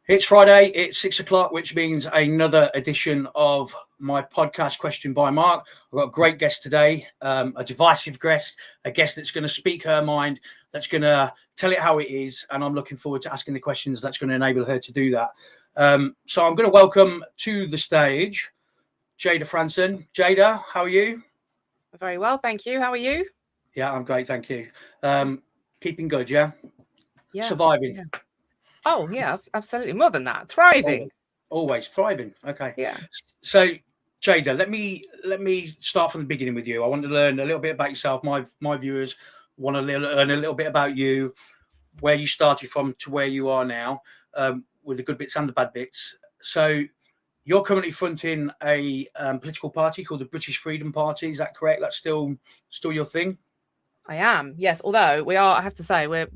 It's Friday, it's 6 o'clock, which means another edition of my podcast, Question by Mark. I've got a great guest today, a divisive guest, a guest that's going to speak her mind, that's going to tell it how it is. And I'm looking forward to asking the questions that's going to enable her to do that. So I'm going to welcome to the stage, Jayda Fransen. Jayda, how are you? Very well, thank you. How are you? Yeah, I'm great, thank you. Keeping good, yeah? Yeah. Surviving. Yeah. Oh, yeah, absolutely. More than that, thriving. Always thriving. Okay. Yeah. So, Jayda, let me start from the beginning with you. I want to learn a little bit about yourself. My viewers want to learn a little bit about you, where you started from to where you are now, with the good bits and the bad bits. So, you're currently fronting a political party called the British Freedom Party. Is that correct? That's still your thing? I am. Yes. Although we are, I have to say, we're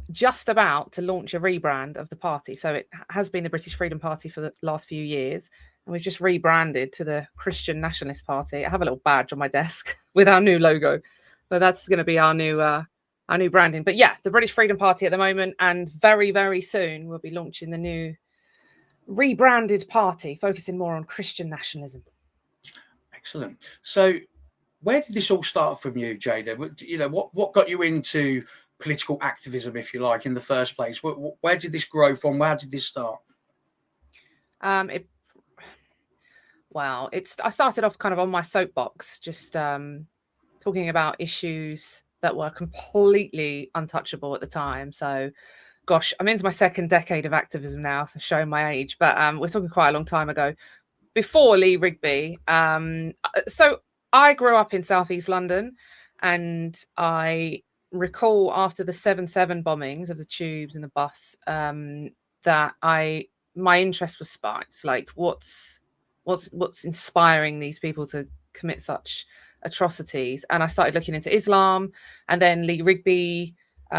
just about to launch a rebrand of the party. So it has been the British Freedom Party for the last few years, and we've just rebranded to the Christian Nationalist Party. I have a little badge on my desk with our new logo, but that's going to be our new branding. But yeah, the British Freedom Party at the moment, and very, very soon we'll be launching the new rebranded party, focusing more on Christian nationalism. Excellent. So, where did this all start from you, Jayda? You know, what got you into political activism, if you like, in the first place? Where did this grow from? Where did this start? I started off kind of on my soapbox, just talking about issues that were completely untouchable at the time. So, gosh, I'm into my second decade of activism now, so showing my age, but we're talking quite a long time ago, before Lee Rigby. So I grew up in Southeast London, and I recall after the 7/7 bombings of the tubes and the bus, that my interest was sparked. Like, what's inspiring these people to commit such atrocities? And I started looking into Islam, and then Lee Rigby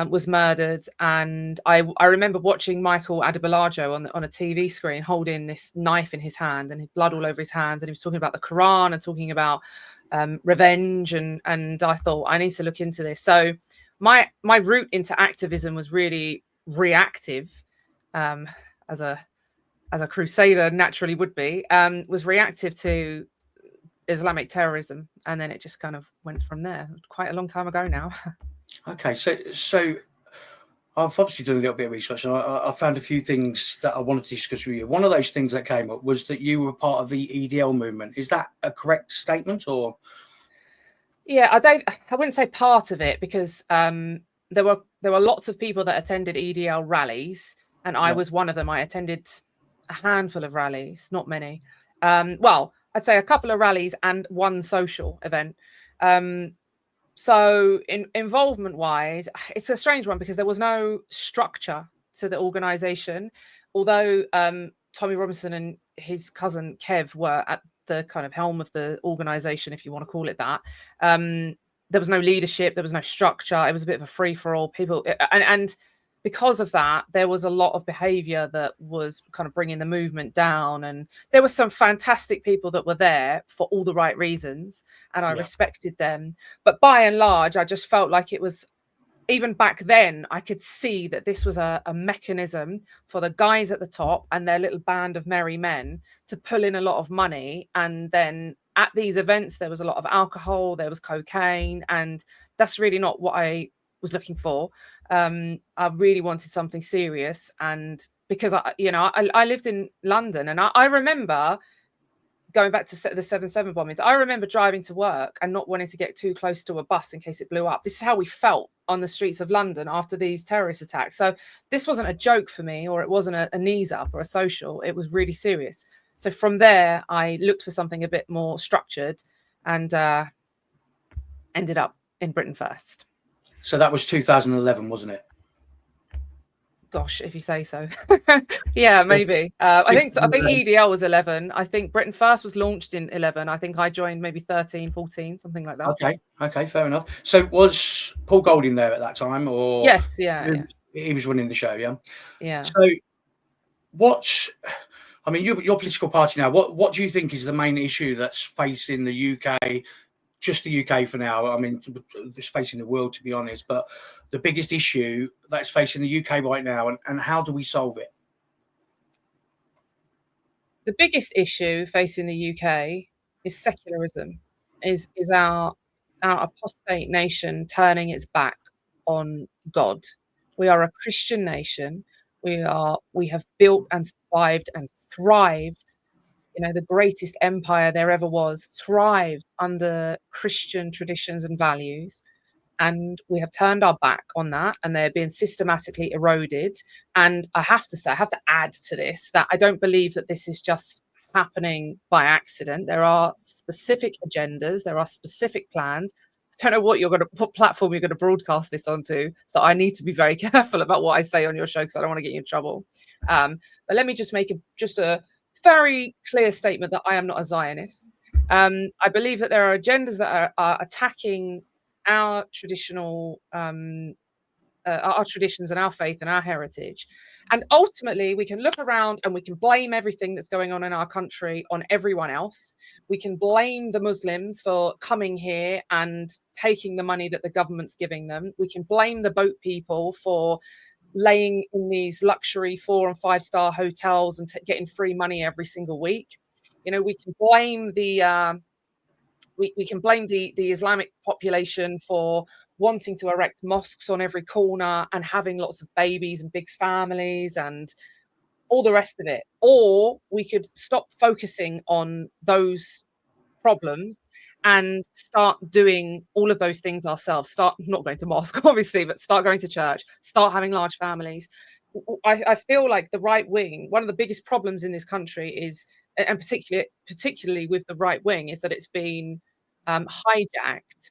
was murdered, and I remember watching Michael Adebolajo on a TV screen holding this knife in his hand and his blood all over his hands, and he was talking about the Quran and talking about revenge, and I thought, I need to look into this. So my route into activism was really reactive, as a crusader naturally would be, was reactive to Islamic terrorism, and then it just kind of went from there. Quite a long time ago now. Okay, so I've obviously done a little bit of research, and I found a few things that I wanted to discuss with you. One of those things that came up was that you were part of the EDL movement. Is that a correct statement, or? Yeah, I wouldn't say part of it, because there were lots of people that attended EDL rallies, and I was one of them. I attended a handful of rallies, not many. Well, I'd say a couple of rallies and one social event. So involvement wise, it's a strange one, because there was no structure to the organization. Although Tommy Robinson and his cousin Kev were at the kind of helm of the organization, if you want to call it that, there was no leadership, there was no structure. It was a bit of a free for all. People, and because of that, there was a lot of behavior that was kind of bringing the movement down. And there were some fantastic people that were there for all the right reasons, and I respected them. But by and large, I just felt like it was, even back then, I could see that this was a mechanism for the guys at the top and their little band of merry men to pull in a lot of money. And then at these events, there was a lot of alcohol, there was cocaine, and that's really not what I was looking for. I really wanted something serious, and because I lived in London, and I remember going back to the 7/7 bombings. I remember driving to work and not wanting to get too close to a bus in case it blew up. This is how we felt on the streets of London after these terrorist attacks. So this wasn't a joke for me, or it wasn't a knees up or a social. It was really serious. So from there, I looked for something a bit more structured, and ended up in Britain First. So that was 2011, wasn't it? Gosh, if you say so. Yeah, maybe. I think EDL was 11. I think Britain First was launched in 11. I think I joined maybe 13, 14, something like that. Okay, fair enough. So was Paul Golding there at that time, or? Yes, yeah. He was running the show, yeah? Yeah. So your political party now, what do you think is the main issue that's facing the UK? Just the UK for now. I mean, it's facing the world, to be honest. But the biggest issue that's facing the UK right now, and how do we solve it? the biggest issue facing the UK is secularism, is our apostate nation turning its back on God. We are a Christian nation. We have built and survived and thrived. You know, the greatest empire there ever was thrived under Christian traditions and values. And we have turned our back on that, and they're being systematically eroded. And I have to say, I have to add to this that I don't believe that this is just happening by accident. There are specific agendas, there are specific plans. I don't know what platform you're going to broadcast this onto, so I need to be very careful about what I say on your show because I don't want to get you in trouble. But let me just make a very clear statement that I am not a Zionist. I believe that there are agendas that are attacking our traditional our traditions and our faith and our heritage. And ultimately, we can look around and we can blame everything that's going on in our country on everyone else. We can blame the Muslims for coming here and taking the money that the government's giving them. We can blame the boat people for laying in these luxury 4- and 5-star hotels and getting free money every single week. You know, we can blame the Islamic population for wanting to erect mosques on every corner and having lots of babies and big families and all the rest of it. Or we could stop focusing on those problems and start doing all of those things ourselves. Start not going to mosque, obviously, but start going to church, start having large families. I feel like the right wing, one of the biggest problems in this country is, and particularly with the right wing, is that it's been hijacked.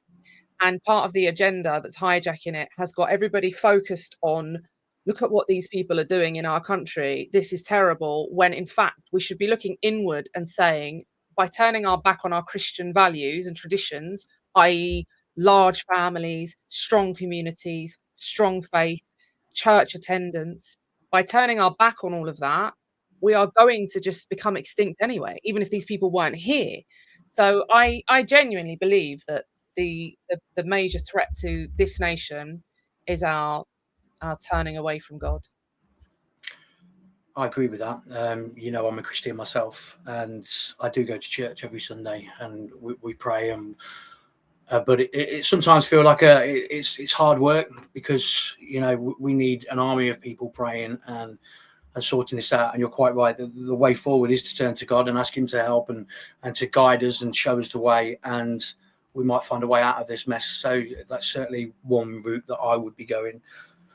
And part of the agenda that's hijacking it has got everybody focused on, look at what these people are doing in our country. This is terrible. When in fact, we should be looking inward and saying, by turning our back on our Christian values and traditions, i.e., large families, strong communities, strong faith, church attendance, by turning our back on all of that, we are going to just become extinct anyway, even if these people weren't here. So I genuinely believe that the major threat to this nation is our turning away from God. I agree with that. You know, I'm a Christian myself, and I do go to church every Sunday, and we pray. But it sometimes feel like it's hard work because you know we need an army of people praying and sorting this out. And you're quite right. The way forward is to turn to God and ask Him to help and to guide us and show us the way, and we might find a way out of this mess. So that's certainly one route that I would be going.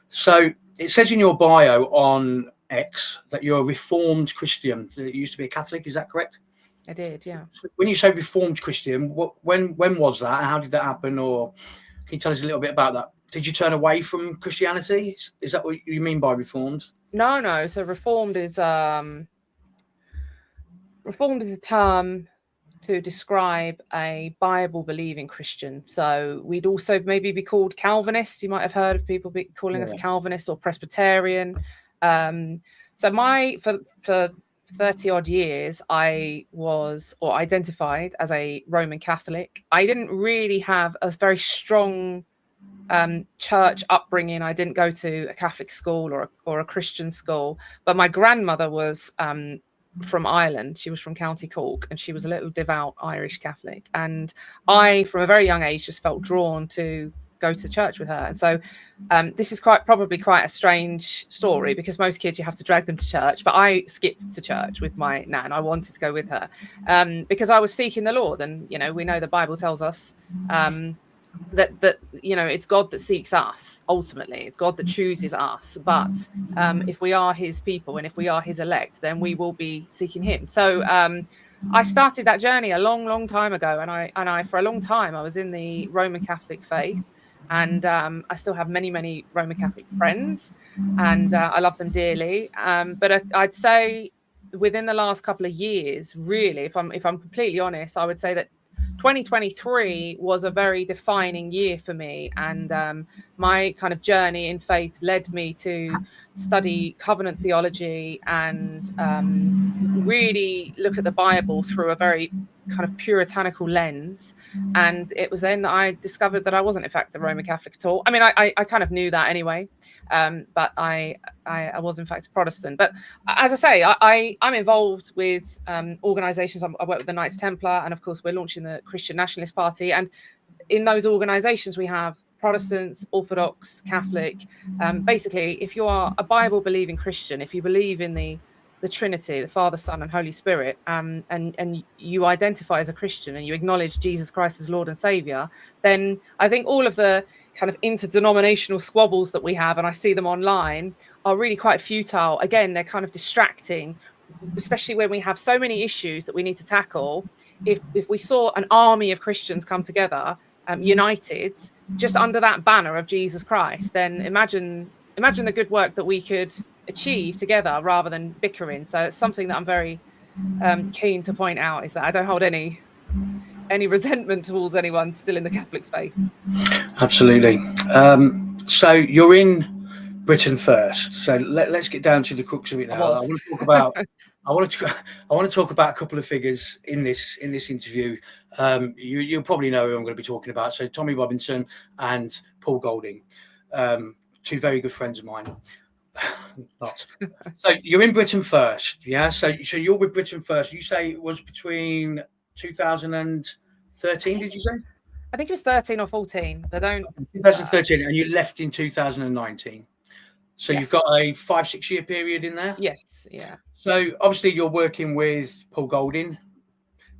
So it says in your bio on X that you're a Reformed Christian. You used to be a Catholic, is that correct? I did, yeah. So when you say Reformed Christian, when was that? How did that happen? Or can you tell us a little bit about that? Did you turn away from Christianity? Is that what you mean by Reformed? No. So Reformed is a term to describe a Bible-believing Christian. So we'd also maybe be called Calvinist. You might have heard of people calling us Calvinist or Presbyterian. So for 30 odd years, I was or identified as a Roman Catholic. I didn't really have a very strong church upbringing. I didn't go to a Catholic school or a Christian school, but my grandmother was from Ireland. She was from County Cork, and she was a little devout Irish Catholic. And I, from a very young age, just felt drawn to go to church with her. And so this is probably quite a strange story because most kids you have to drag them to church, but I skipped to church with my nan. I wanted to go with her because I was seeking the Lord. And you know, we know the Bible tells us that you know, it's God that seeks us. Ultimately, it's God that chooses us. But if we are His people and if we are His elect, then we will be seeking Him. So I started that journey a long time ago, and I for a long time I was in the Roman Catholic faith, and I still have many Roman Catholic friends, and I love them dearly. But I'd say within the last couple of years, really, if I'm completely honest, I would say that 2023 was a very defining year for me, and my kind of journey in faith led me to study covenant theology and really look at the Bible through a very kind of puritanical lens. And it was then that I discovered that I wasn't in fact a Roman Catholic at all. I mean, I kind of knew that anyway, but I was in fact a Protestant. But as I say, I'm involved with organisations. I work with the Knights Templar, and of course we're launching the Christian Nationalist Party. And in those organisations we have Protestants, Orthodox, Catholic. Basically, if you are a Bible believing Christian, if you believe in the Trinity, the Father, Son, and Holy Spirit, and you identify as a Christian and you acknowledge Jesus Christ as Lord and Saviour, then I think all of the kind of interdenominational squabbles that we have, and I see them online, are really quite futile. Again, they're kind of distracting, especially when we have so many issues that we need to tackle. If we saw an army of Christians come together, united, just under that banner of Jesus Christ, then imagine the good work that we could achieve together rather than bickering. So it's something that I'm very keen to point out, is that I don't hold any resentment towards anyone still in the Catholic faith. Absolutely. So you're in Britain first. So let's get down to the crux of it now. I want to talk about I want to talk about a couple of figures in this interview. You'll probably know who I'm going to be talking about. So Tommy Robinson and Paul Golding, two very good friends of mine. Not. So you're in Britain first, yeah? So you're with Britain first. You say it was between 2013, did you say? I think it was 13 or 14, but don't... 2013, and you left in 2019. So yes. You've got a 5-6 year period in there? Yes, yeah. So obviously you're working with Paul Golding.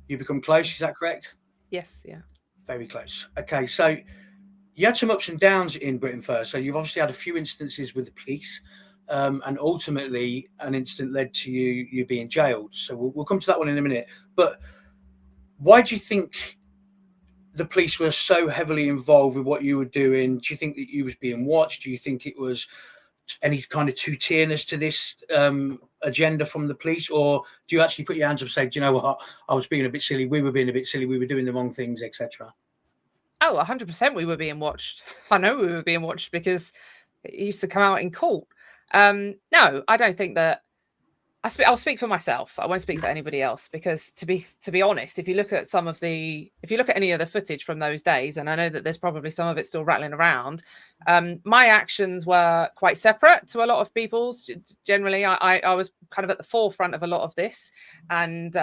You become close, is that correct? Yes, yeah. Very close. Okay, so you had some ups and downs in Britain first. So you've obviously had a few instances with the police, and ultimately an incident led to you being jailed. So we'll come to that one in a minute. But why do you think the police were so heavily involved with what you were doing? Do you think that you was being watched? Do you think it was any kind of two-tierness to this agenda from the police? Or do you actually put your hands up and say, do you know what, I was being a bit silly, we were being a bit silly, we were doing the wrong things, etc.? Oh, 100% we were being watched. I know we were being watched because it used to come out in court. No, I don't think that. I'll speak for myself. I won't speak for anybody else, because to be honest, if you look at any of the footage from those days, and I know that there's probably some of it still rattling around, my actions were quite separate to a lot of people's. Generally, I was kind of at the forefront of a lot of this, and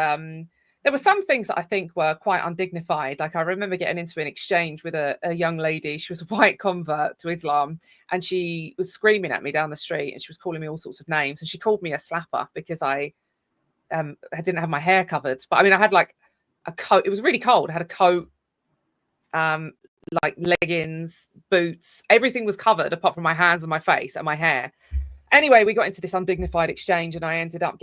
there were some things that I think were quite undignified. Like, I remember getting into an exchange with a young lady. She was a white convert to Islam, and she was screaming at me down the street, and she was calling me all sorts of names. And she called me a slapper because I didn't have my hair covered. But I mean, I had like a coat. It was really cold. I had a coat, like leggings, boots. Everything was covered apart from my hands and my face and my hair. Anyway, we got into this undignified exchange, and I ended up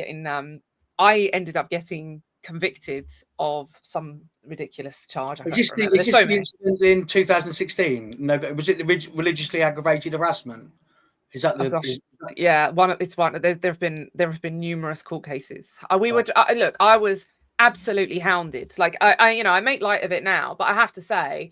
getting convicted of some ridiculous charge. Is this the incident in 2016? No, was it the religiously aggravated harassment? Is that the? Yeah, it's one. There have been numerous court cases. I was absolutely hounded. Like, I make light of it now, but I have to say,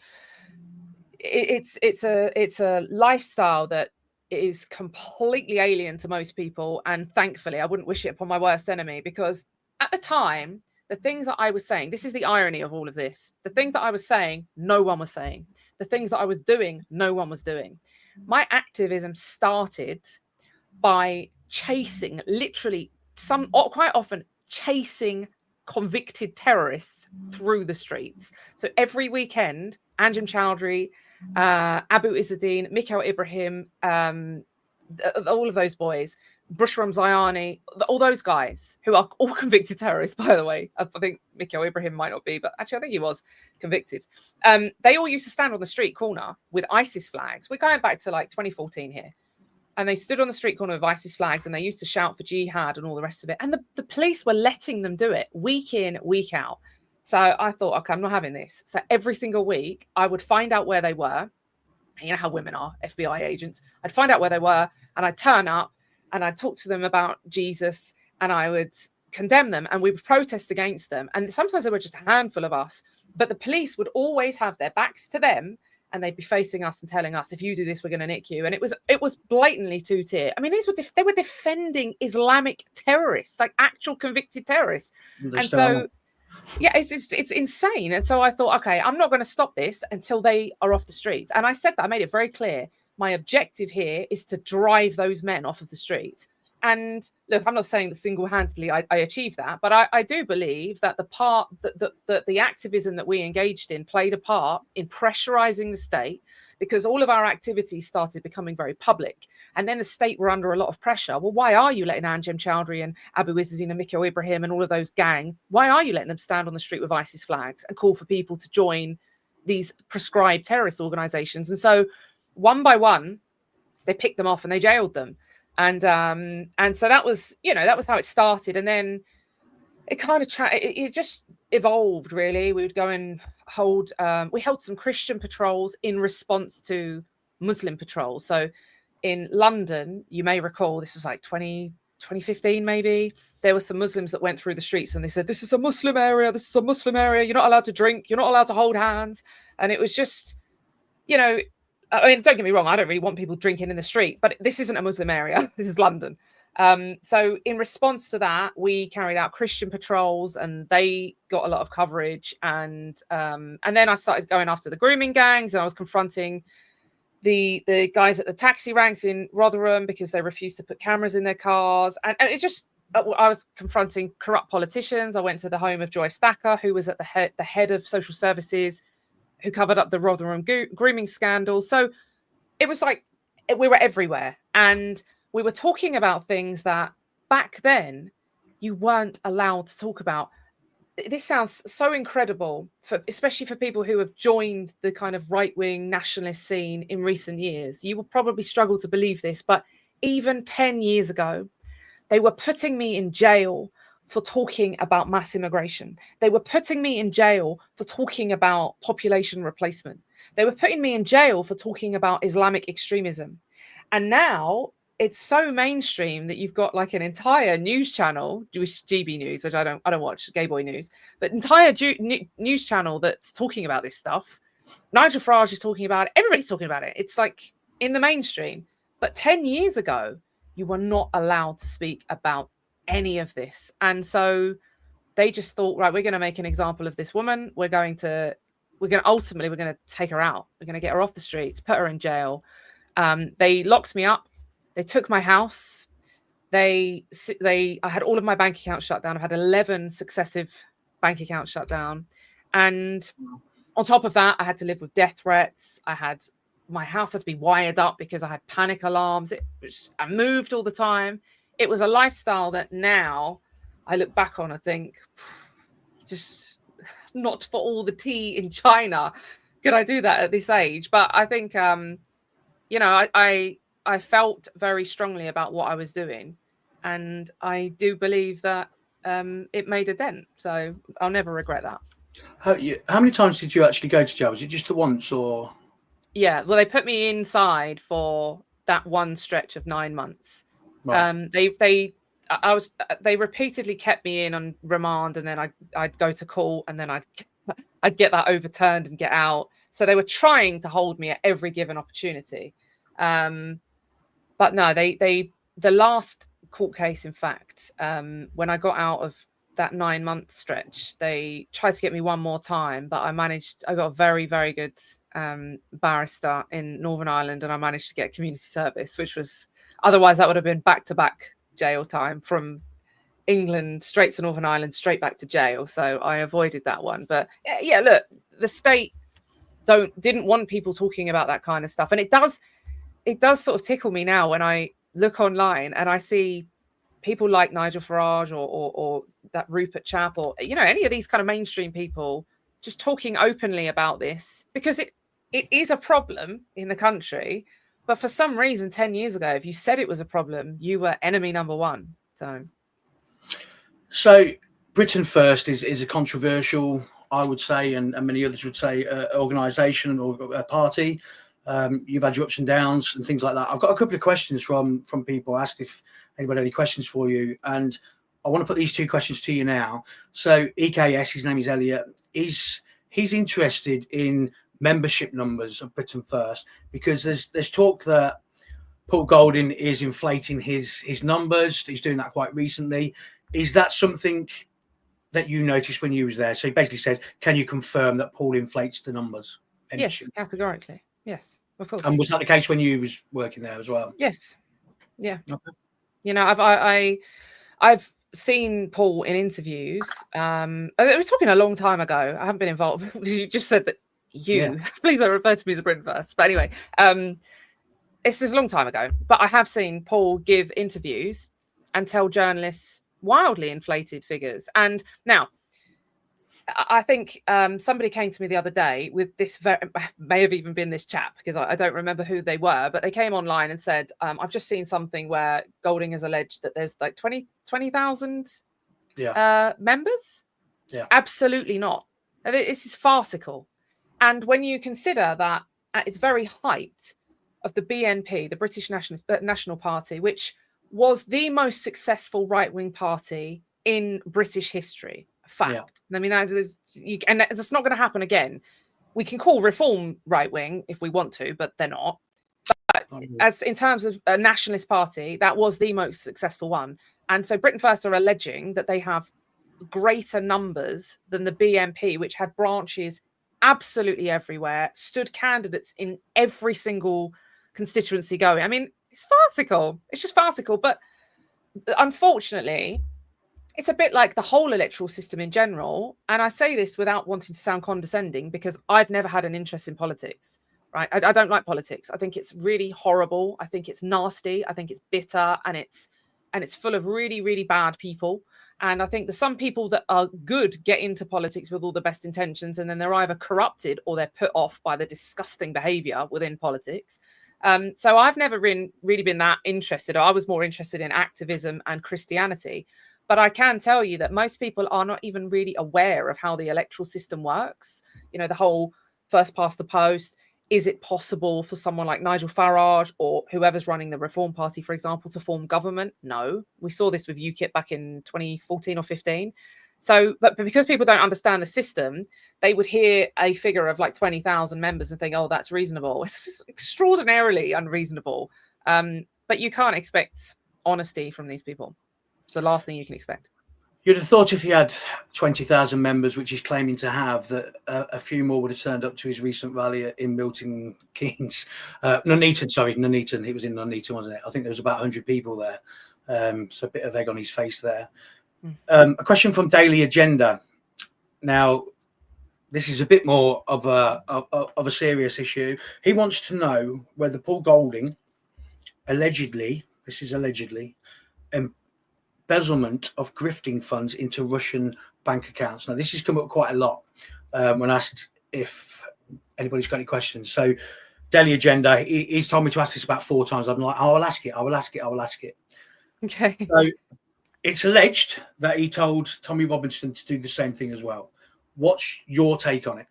it's a lifestyle that is completely alien to most people, and thankfully, I wouldn't wish it upon my worst enemy, because at the time, the things that I was saying, this is the irony of all of this. The things that I was saying, no one was saying. The things that I was doing, no one was doing. My activism started by chasing, literally, quite often chasing convicted terrorists through the streets. So every weekend, Anjem Chowdhury, Abu Izzadeen, Mikhail Ibrahim, all of those boys, Bushram Zayani, all those guys who are all convicted terrorists, by the way. I think Mikhail Ibrahim might not be, but actually I think he was convicted. They all used to stand on the street corner with ISIS flags. We're going back to like 2014 here. And they stood on the street corner with ISIS flags, and they used to shout for jihad and all the rest of it. And the police were letting them do it week in, week out. So I thought, okay, I'm not having this. So every single week I would find out where they were. You know how women are, FBI agents. I'd find out where they were, and I'd turn up, and I'd talk to them about Jesus, and I would condemn them, and we would protest against them. And sometimes there were just a handful of us, but the police would always have their backs to them, and they'd be facing us and telling us, if you do this, we're going to nick you. And it was blatantly two-tier. I mean, they were defending Islamic terrorists, like actual convicted terrorists. And so Yeah, it's insane. And so I thought, okay, I'm not going to stop this until they are off the streets. And I said that, I made it very clear. My objective here is to drive those men off of the streets. And look, I'm not saying that single-handedly I achieved that, but I do believe that the part that the activism that we engaged in played a part in pressurizing the state, because all of our activities started becoming very public. And then the state were under a lot of pressure. Well, why are you letting Anjem Chowdhury and Abu Izzadine and Mikhail Ibrahim and all of those gang, why are you letting them stand on the street with ISIS flags and call for people to join these prescribed terrorist organizations? And so one by one, they picked them off and they jailed them. And so that was, that was how it started. And then it kind of it just evolved, really. We would go and we held some Christian patrols in response to Muslim patrols. So in London, you may recall, this was like 2015 maybe, there were some Muslims that went through the streets and they said, this is a Muslim area, you're not allowed to drink, you're not allowed to hold hands. And it was just, I mean, don't get me wrong, I don't really want people drinking in the street, but this isn't a Muslim area. This is London. So in response to that, we carried out Christian patrols and they got a lot of coverage. And then I started going after the grooming gangs, and I was confronting the guys at the taxi ranks in Rotherham because they refused to put cameras in their cars. And it just, I was confronting corrupt politicians. I went to the home of Joyce Thacker, who was at the head of social services, who covered up the Rotherham grooming scandal. So it was like we were everywhere. And we were talking about things that back then you weren't allowed to talk about. This sounds so incredible, especially for people who have joined the kind of right-wing nationalist scene in recent years. You will probably struggle to believe this, but even 10 years ago, they were putting me in jail for talking about mass immigration. They were putting me in jail for talking about population replacement. They were putting me in jail for talking about Islamic extremism. And now it's so mainstream that you've got like an entire news channel, which GB News, which I don't watch, Gay Boy News, but entire news channel that's talking about this stuff. Nigel Farage is talking about it. Everybody's talking about it. It's like in the mainstream. But 10 years ago, you were not allowed to speak about any of this. And so they just thought, right, we're going to make an example of this woman. We're going to take her out. We're going to get her off the streets, put her in jail. They locked me up. They took my house. I had all of my bank accounts shut down. I've had 11 successive bank accounts shut down. And on top of that, I had to live with death threats. My house had to be wired up because I had panic alarms. I moved all the time. It was a lifestyle that now I look back on and think, just not for all the tea in China could I do that at this age. But I think, I felt very strongly about what I was doing. And I do believe that it made a dent. So I'll never regret that. How many times did you actually go to jail? Was it just the once or? Yeah, well, they put me inside for that one stretch of 9 months. Right. They repeatedly kept me in on remand, and then I'd go to court, and then I'd get that overturned and get out. So they were trying to hold me at every given opportunity. But no, the last court case, in fact, when I got out of that 9 month stretch, they tried to get me one more time, but I got a very, very good barrister in Northern Ireland, and I managed to get community service, which was, otherwise that would have been back-to-back jail time from England straight to Northern Ireland, straight back to jail. So I avoided that one. But yeah, look, the state didn't want people talking about that kind of stuff. And it does sort of tickle me now when I look online and I see people like Nigel Farage or that Rupert chap, or any of these kind of mainstream people just talking openly about this, because it is a problem in the country. But for some reason, 10 years ago, if you said it was a problem, you were enemy number one. So Britain First is a controversial, I would say, and many others would say, organisation or a party. You've had your ups and downs and things like that. I've got a couple of questions from people, asked if anybody had any questions for you. And I want to put these two questions to you now. So EKS, his name is Elliot, he's interested in membership numbers of Britain First, because there's talk that Paul Golding is inflating his numbers. He's doing that quite recently. Is that something that you noticed when you was there? So he basically says, can you confirm that Paul inflates the numbers? Yes, categorically. Yes, of course. And was that the case when you was working there as well? Yes. Yeah. Okay. You know, I've seen Paul in interviews. We're talking a long time ago. I haven't been involved. You just said that please don't refer to me as a Britain first. But anyway, it's a long time ago. But I have seen Paul give interviews and tell journalists wildly inflated figures. And now, I think somebody came to me the other day with this, may have even been this chap, because I don't remember who they were, but they came online and said, I've just seen something where Golding has alleged that there's like 20,000 members. Yeah. Absolutely not. This is farcical. And when you consider that at its very height of the BNP, the British National Party, which was the most successful right-wing party in British history, fact. Yeah. I mean, that's not going to happen again. We can call Reform right-wing if we want to, but they're not. But as in terms of a nationalist party, that was the most successful one. And so Britain First are alleging that they have greater numbers than the BNP, which had branches absolutely everywhere, stood candidates in every single constituency going. I mean, it's farcical. It's just farcical. But unfortunately, it's a bit like the whole electoral system in general. And I say this without wanting to sound condescending, because I've never had an interest in politics, right? I don't like politics. I think it's really horrible. I think it's nasty. I think it's bitter, and it's full of really, really bad people. And I think that some people that are good get into politics with all the best intentions, and then they're either corrupted or they're put off by the disgusting behavior within politics. So I've never really been that interested. I was more interested in activism and Christianity. But I can tell you that most people are not even really aware of how the electoral system works. You know, the whole first past the post. Is it possible for someone like Nigel Farage or whoever's running the Reform Party, for example, to form government? No. We saw this with UKIP back in 2014 or 15. So, but because people don't understand the system, they would hear a figure of like 20,000 members and think, oh, that's reasonable. It's just extraordinarily unreasonable. But you can't expect honesty from these people. It's the last thing you can expect. You'd have thought if he had 20,000 members, which he's claiming to have, that a few more would have turned up to his recent rally in Milton Keynes. Nuneaton. He was in Nuneaton, wasn't it? I think there was about 100 people there. So a bit of egg on his face there. A question from Daily Agenda. Now, this is a bit more of a serious issue. He wants to know whether Paul Golding allegedly embezzlement of grifting funds into Russian bank accounts. Now, this has come up quite a lot when asked if anybody's got any questions. So, Daily Agenda, he's told me to ask this about 4 times. I'm like, I will ask it. Okay. So, it's alleged that he told Tommy Robinson to do the same thing as well. What's your take on it?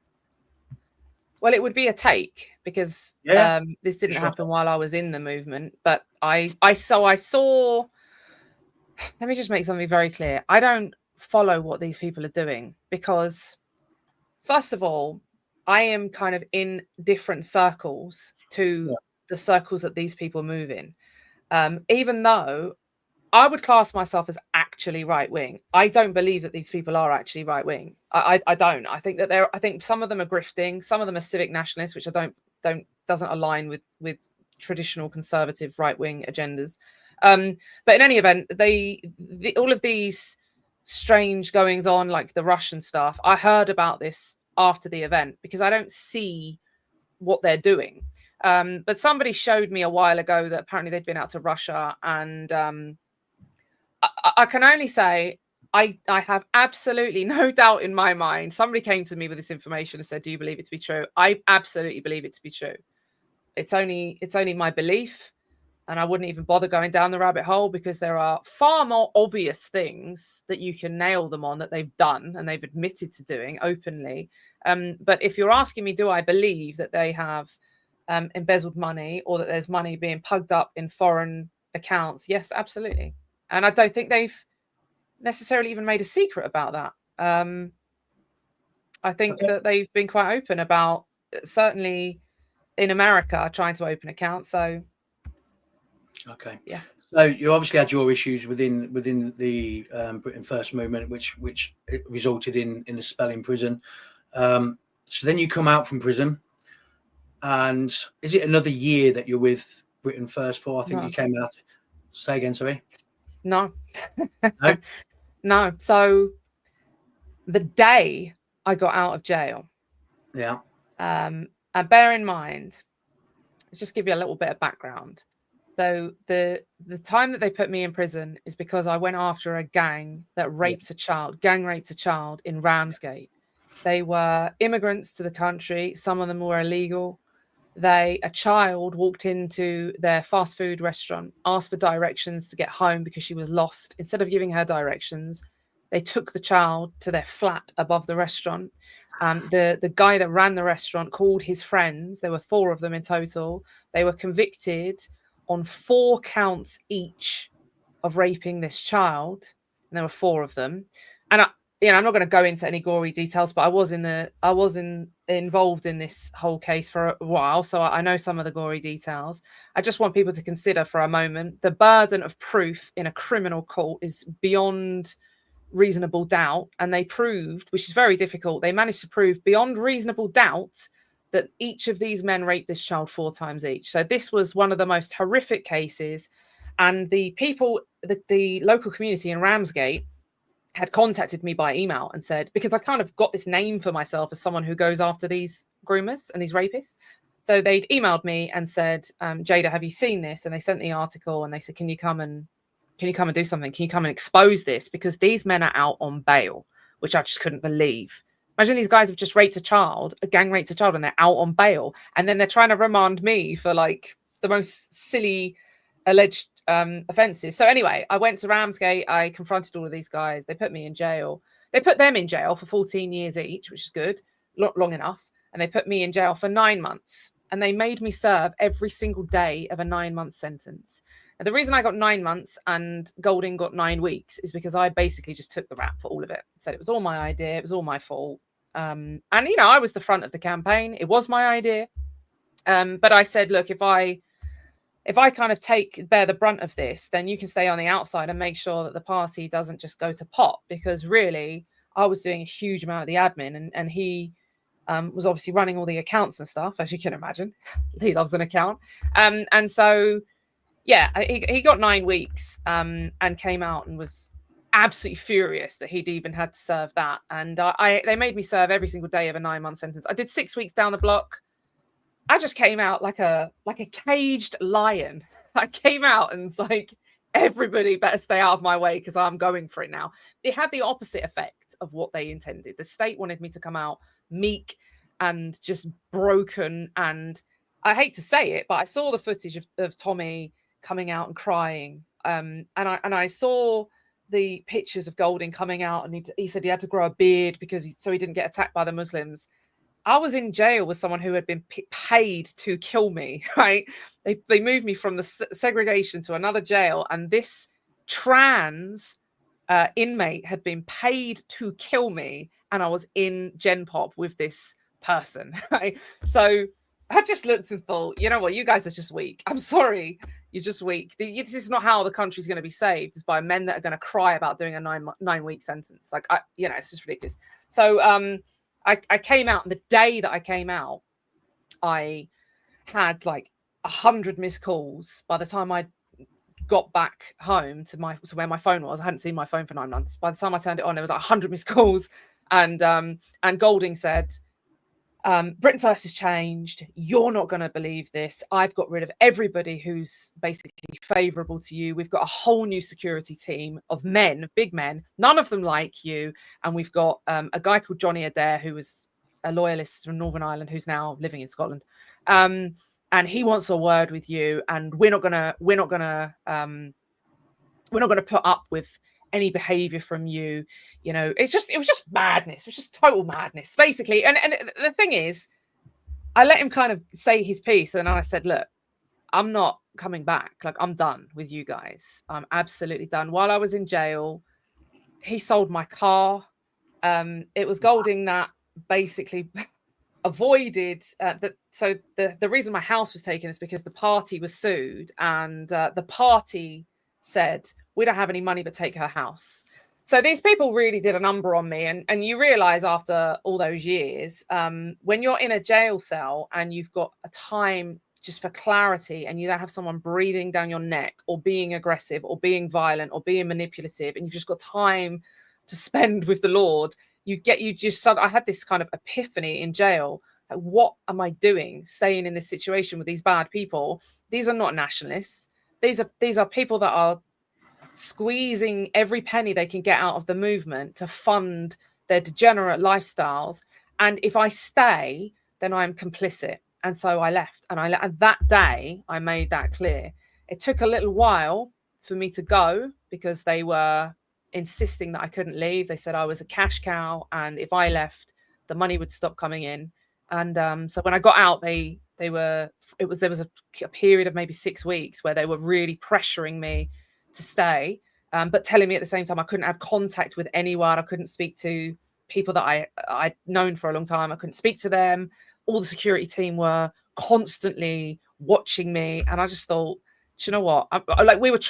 Well, it would be a take, because this didn't happen while I was in the movement. But I saw. Let me just make something very clear. I don't follow what these people are doing, because, first of all, I am kind of in different circles to the circles that these people move in. Even though I would class myself as actually right wing, I don't believe that these people are actually right wing. I don't. I think that I think some of them are grifting, some of them are civic nationalists, which doesn't align with traditional conservative right wing agendas. But in any event, all of these strange goings on, like the Russian stuff, I heard about this after the event, because I don't see what they're doing. But somebody showed me a while ago that apparently they'd been out to Russia, and I can only say I have absolutely no doubt in my mind. Somebody came to me with this information and said, do you believe it to be true? I absolutely believe it to be true. It's only my belief. And I wouldn't even bother going down the rabbit hole, because there are far more obvious things that you can nail them on that they've done and they've admitted to doing openly. But if you're asking me, do I believe that they have embezzled money, or that there's money being pugged up in foreign accounts? Yes, absolutely. And I don't think they've necessarily even made a secret about that. I think that they've been quite open about, certainly in America, trying to open accounts. So Okay. Yeah. So you obviously had your issues within the Britain First movement, which resulted in the spell in prison. So then you come out from prison, and is it another year that you're with Britain First for? I think No. you came out. Say again, sorry. No. No. No. So the day I got out of jail, Yeah. and bear in mind, just give you a little bit of background. So the time that they put me in prison is because I went after a gang that raped gang raped a child in Ramsgate. They were immigrants to the country. Some of them were illegal. A child walked into their fast food restaurant, asked for directions to get home because she was lost. Instead of giving her directions, they took the child to their flat above the restaurant. The guy that ran the restaurant called his friends. There were 4 of them in total. They were convicted on 4 counts each of raping this child, and there were 4 of them. And I'm not going to go into any gory details, but I was involved in this whole case for a while, so I know some of the gory details. I just want people to consider for a moment the burden of proof in a criminal court is beyond reasonable doubt, and they proved, which is very difficult, they managed to prove beyond reasonable doubt that each of these men raped this child 4 times each. So this was one of the most horrific cases, and the people, the local community in Ramsgate had contacted me by email and said, because I kind of got this name for myself as someone who goes after these groomers and these rapists. So they'd emailed me and said, Jayda, have you seen this? And they sent the article and they said, can you come and do something? Can you come and expose this? Because these men are out on bail, which I just couldn't believe. Imagine these guys have just raped a child, a gang raped a child, and they're out on bail. And then they're trying to remand me for like the most silly alleged offences. So anyway, I went to Ramsgate. I confronted all of these guys. They put me in jail. They put them in jail for 14 years each, which is good, long enough. And they put me in jail for 9 months. And they made me serve every single day of a 9-month sentence. And the reason I got 9 months and Golding got 9 weeks is because I basically just took the rap for all of it. Said it was all my idea. It was all my fault. And, I was the front of the campaign. It was my idea. But I said, look, if I kind of bear the brunt of this, then you can stay on the outside and make sure that the party doesn't just go to pot, because really I was doing a huge amount of the admin, and he was obviously running all the accounts and stuff, as you can imagine. He loves an account. And so, yeah, he got 9 weeks and came out and was absolutely furious that he'd even had to serve that. And they made me serve every single day of a 9-month sentence. I did 6 weeks down the block. I just came out like a caged lion. I came out and was like, everybody better stay out of my way because I'm going for it now. It had the opposite effect of what they intended. The state wanted me to come out meek and just broken. And I hate to say it, but I saw the footage of Tommy coming out and crying. And I saw the pictures of Golding coming out, and he said he had to grow a beard so he didn't get attacked by the Muslims. I was in jail with someone who had been paid to kill me, right? They moved me from the segregation to another jail, and this trans inmate had been paid to kill me, and I was in Gen Pop with this person, right? So I just looked and thought, you know what, you guys are just weak. I'm sorry, you're just weak. This is not how the country's going to be saved. It's by men that are going to cry about doing a 9-week sentence. Like, it's just ridiculous. So, I came out, and the day that I came out, I had like 100 missed calls. By the time I got back home to where my phone was, I hadn't seen my phone for 9 months. By the time I turned it on, there was like 100 missed calls. And Golding said, Britain First has changed. You're not going to believe this. I've got rid of everybody who's basically favourable to you. We've got a whole new security team of men, big men. None of them like you. And we've got a guy called Johnny Adair, who was a loyalist from Northern Ireland, who's now living in Scotland. And he wants a word with you. And we're not gonna put up with any behavior from you. It was just madness. It was just total madness, basically. And the thing is, I let him kind of say his piece, and then I said, look, I'm not coming back. Like, I'm done with you guys. I'm absolutely done. While I was in jail, he sold my car. It was Golding that basically avoided so the reason my house was taken is because the party was sued, and the party said, we don't have any money but take her house. So these people really did a number on me, and you realize after all those years, when you're in a jail cell and you've got a time just for clarity, and you don't have someone breathing down your neck or being aggressive or being violent or being manipulative, and you've just got time to spend with the Lord, I had this kind of epiphany in jail. Like, what am I doing staying in this situation with these bad people? These are not nationalists. These are people that are squeezing every penny they can get out of the movement to fund their degenerate lifestyles. And if I stay, then I'm complicit. And so I left. And that day, I made that clear. It took a little while for me to go because they were insisting that I couldn't leave. They said I was a cash cow, and if I left, the money would stop coming in. And so when I got out, there was a period of maybe 6 weeks where they were really pressuring me to stay, but telling me at the same time I couldn't have contact with anyone. I couldn't speak to people that I'd known for a long time. I couldn't speak to them. All the security team were constantly watching me, and I just thought, do you know what? I was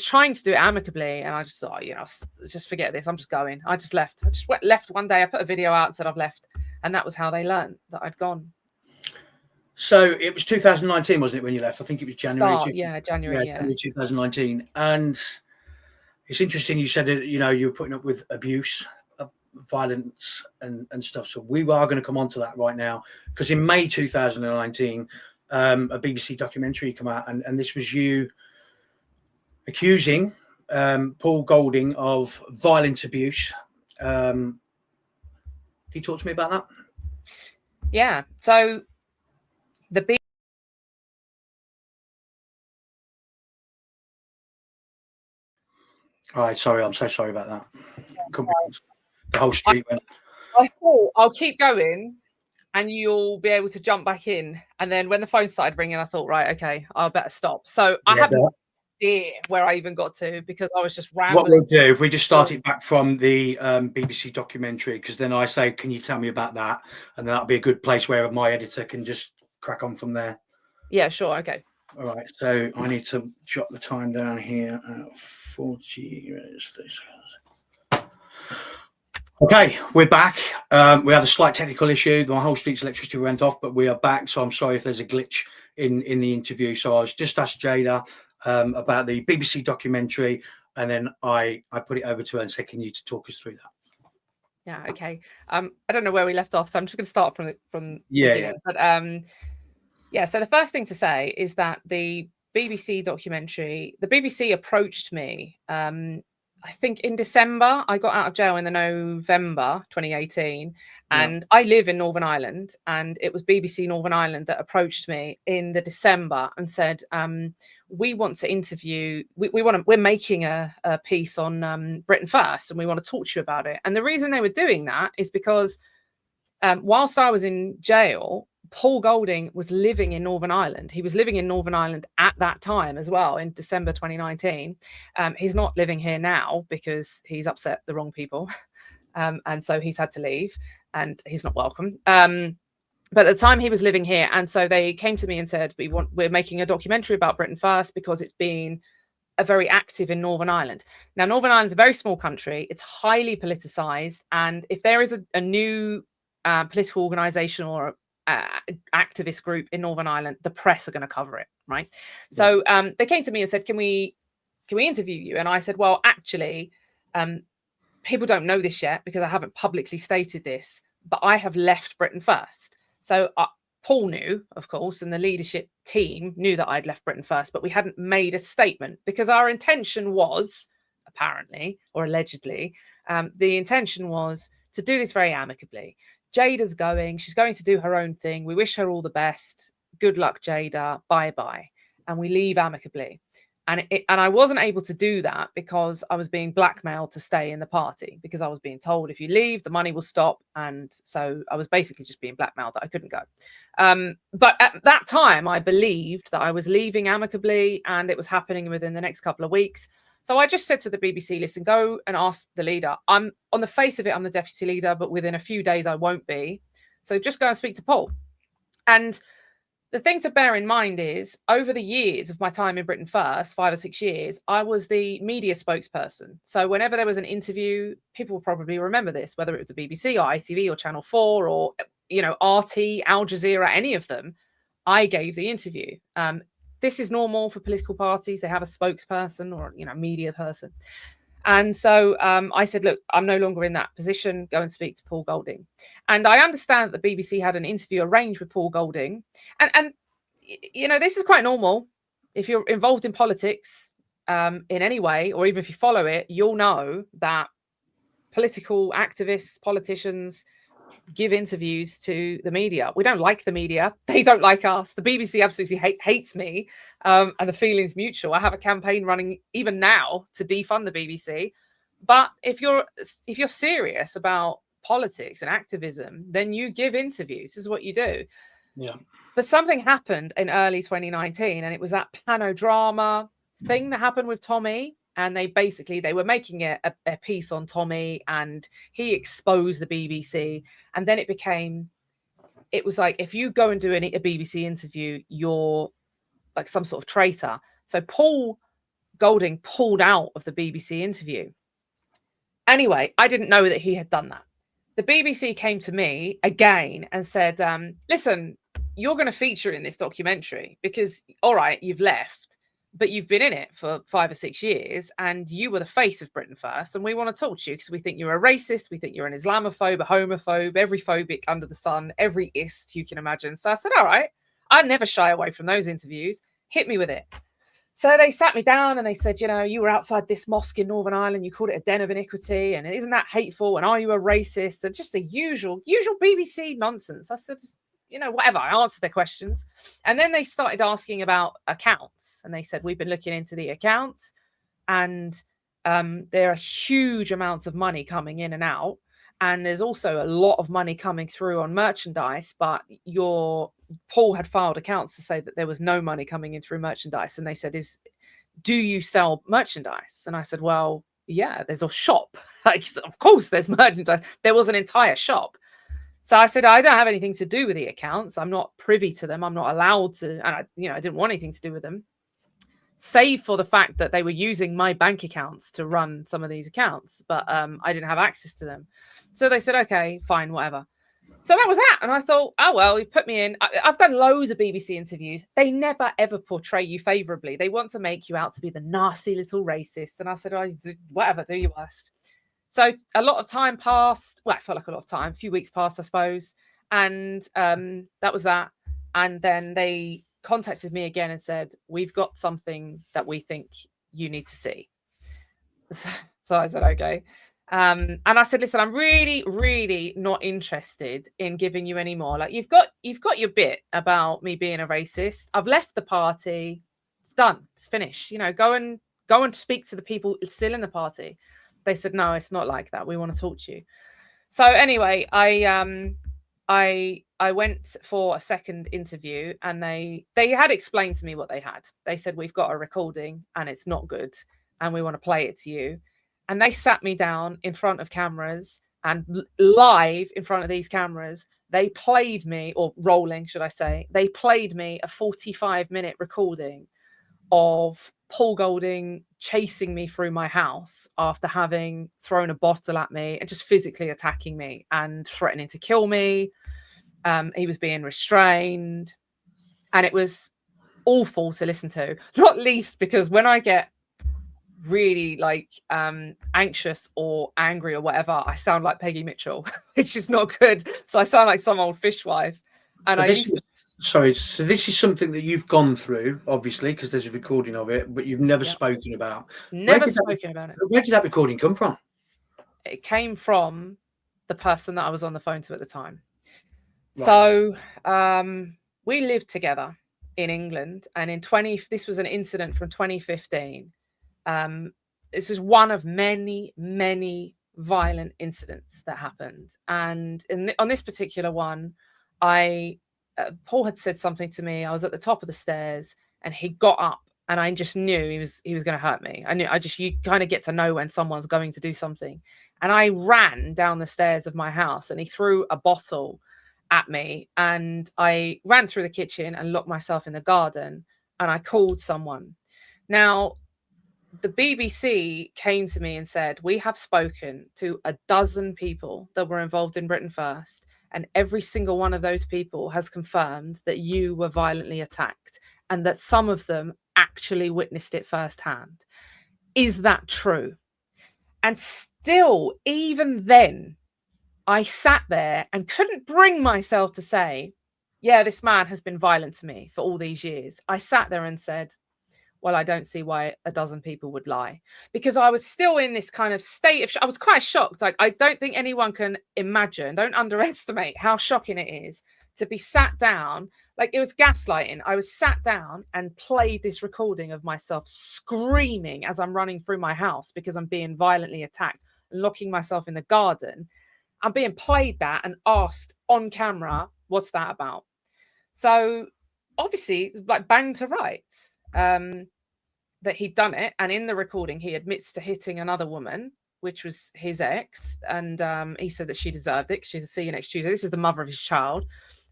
trying to do it amicably, and I just thought, just forget this. I'm just going. I just left. I just left one day. I put a video out and said I've left, and that was how they learned that I'd gone. So it was 2019, wasn't it, when you left? I think it was January. January 2019. And it's interesting you said that, you were putting up with abuse, violence and stuff. So we are going to come on to that right now, because in May 2019, a BBC documentary came out, and this was you accusing Paul Golding of violent abuse. Can you talk to me about that? Yeah. So All right, sorry, I'm so sorry about that. The whole street went. I thought I'll keep going and you'll be able to jump back in. And then when the phone started ringing, I thought, right, okay, I'll better stop. So I have no idea where I even got to, because I was just rambling. What we'll do, if we just start it back from the BBC documentary, because then I say, can you tell me about that? And that'll be a good place where my editor can just crack on from there. Yeah, sure. Okay. All right, so I need to jot the time down here at 40. Okay, we're back. We had a slight technical issue. The whole street's electricity went off, but we are back. So I'm sorry if there's a glitch in the interview. So I was just asked Jayda about the BBC documentary, and then I put it over to her and said, can you talk us through that? Yeah, okay. I don't know where we left off, so I'm just going to start from the beginning. But so the first thing to say is that the BBC documentary, the BBC approached me, I think in December. I got out of jail in the November 2018, and I live in Northern Ireland, and it was BBC Northern Ireland that approached me in the December and said, we want to interview, we're making a piece on Britain First, and we want to talk to you about it. And the reason they were doing that is because whilst I was in jail, Paul Golding was living in Northern Ireland. He was living in Northern Ireland at that time as well, in December 2019. He's not living here now because he's upset the wrong people. And so he's had to leave, and he's not welcome. But at the time he was living here. And so they came to me and said, we're making a documentary about Britain First because it's been very active in Northern Ireland. Now, Northern Ireland's a very small country. It's highly politicized. And if there is a new political organization or activist group in Northern Ireland, the press are going to cover it, right? So they came to me and said, can we interview you? And I said, well, actually, people don't know this yet because I haven't publicly stated this, but I have left Britain First. So Paul knew, of course, and the leadership team knew that I'd left Britain First, but we hadn't made a statement because our intention was, apparently, or allegedly, the intention was to do this very amicably. Jayda's going. She's going to do her own thing. We wish her all the best. Good luck, Jayda. Bye-bye. And we leave amicably. And I wasn't able to do that because I was being blackmailed to stay in the party, because I was being told if you leave, the money will stop. And so I was basically just being blackmailed that I couldn't go. But at that time, I believed that I was leaving amicably and it was happening within the next couple of weeks. So I just said to the BBC, listen, go and ask the leader. I'm on the face of it, I'm the deputy leader, but within a few days I won't be. So just go and speak to Paul. And the thing to bear in mind is, over the years of my time in Britain First, 5 or 6 years, I was the media spokesperson. So whenever there was an interview, people will probably remember this, whether it was the BBC or ITV or Channel 4 or, RT, Al Jazeera, any of them, I gave the interview. This is normal for political parties. They have a spokesperson or, media person. And so I said, look, I'm no longer in that position. Go and speak to Paul Golding. And I understand that the BBC had an interview arranged with Paul Golding. And this is quite normal. If you're involved in politics in any way, or even if you follow it, you'll know that political activists, politicians give interviews to the media. We don't like the media. They don't like us. The BBC absolutely hates me. And the feeling's mutual. I have a campaign running even now to defund the BBC. But if you're serious about politics and activism, then you give interviews. This is what you do. Yeah. But something happened in early 2019, and it was that panodrama thing that happened with Tommy. And they were making a piece on Tommy, and he exposed the BBC. And then it was like, if you go and do a BBC interview, you're like some sort of traitor. So Paul Golding pulled out of the BBC interview. Anyway, I didn't know that he had done that. The BBC came to me again and said, listen, you're going to feature in this documentary because, all right, you've left, but you've been in it for 5 or 6 years and you were the face of Britain First. And we want to talk to you because we think you're a racist. We think you're an Islamophobe, a homophobe, every phobic under the sun, every ist you can imagine. So I said, all right, I never shy away from those interviews. Hit me with it. So they sat me down and they said, you were outside this mosque in Northern Ireland. You called it a den of iniquity. And isn't that hateful? And are you a racist? And just the usual BBC nonsense. I said, whatever. I answered their questions. And then they started asking about accounts. And they said, we've been looking into the accounts. And there are huge amounts of money coming in and out. And there's also a lot of money coming through on merchandise. But Paul had filed accounts to say that there was no money coming in through merchandise. And they said, do you sell merchandise? And I said, well, yeah, there's a shop. Like, of course, there's merchandise. There was an entire shop. So I said, I don't have anything to do with the accounts. I'm not privy to them. I'm not allowed to. And I didn't want anything to do with them, save for the fact that they were using my bank accounts to run some of these accounts. But I didn't have access to them. So they said, okay, fine, whatever. So that was that. And I thought, oh, well, you put me in. I've done loads of BBC interviews. They never, ever portray you favorably. They want to make you out to be the nasty little racist. And I said, oh, whatever, do your worst. So a lot of time passed. Well, it felt like a lot of time. A few weeks passed, I suppose. And that was that. And then they contacted me again and said, we've got something that we think you need to see. So I said, okay. And I said, listen, I'm really, really not interested in giving you any more. Like, you've got your bit about me being a racist. I've left the party. It's done. It's finished. Go and speak to the people still in the party. They said, no, it's not like that. We want to talk to you. So anyway, I went for a second interview, and they had explained to me what they had. They said, we've got a recording and it's not good, and we want to play it to you. And they sat me down in front of cameras, and live in front of these cameras, they played me, or rolling, should I say, they played me a 45-minute recording of Paul Golding chasing me through my house after having thrown a bottle at me and just physically attacking me and threatening to kill me. He was being restrained, and it was awful to listen to, not least because when I get really anxious or angry or whatever, I sound like Peggy Mitchell, which is not good. So I sound like some old fishwife. And so this is something that you've gone through, obviously, because there's a recording of it, but you've never spoken about. Never spoken about it. Where did that recording come from? It came from the person that I was on the phone to at the time. Right. So we lived together in England, and this was an incident from 2015. This is one of many, many violent incidents that happened. And on this particular one, Paul had said something to me. I was at the top of the stairs, and he got up, and I just knew he was going to hurt me. You kind of get to know when someone's going to do something. And I ran down the stairs of my house, and he threw a bottle at me, and I ran through the kitchen and locked myself in the garden, and I called someone. Now, the BBC came to me and said, we have spoken to a dozen people that were involved in Britain First, and every single one of those people has confirmed that you were violently attacked and that some of them actually witnessed it firsthand. Is that true? And still, even then, I sat there and couldn't bring myself to say, yeah, this man has been violent to me for all these years. I sat there and said, well, I don't see why a dozen people would lie, because I was still in this kind of state of, I was quite shocked. Like, I don't think anyone can imagine, don't underestimate how shocking it is to be sat down. Like, it was gaslighting. I was sat down and played this recording of myself screaming as I'm running through my house because I'm being violently attacked, locking myself in the garden. I'm being played that and asked on camera, what's that about? So obviously, like, bang to rights. That he'd done it, and in the recording he admits to hitting another woman, which was his ex, and he said that she deserved it. She's a see you next Tuesday. This is the mother of his child.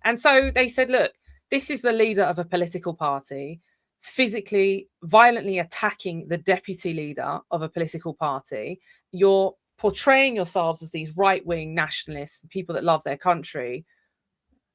And so they said, look, this is the leader of a political party physically violently attacking the deputy leader of a political party. You're portraying yourselves as these right-wing nationalists, people that love their country.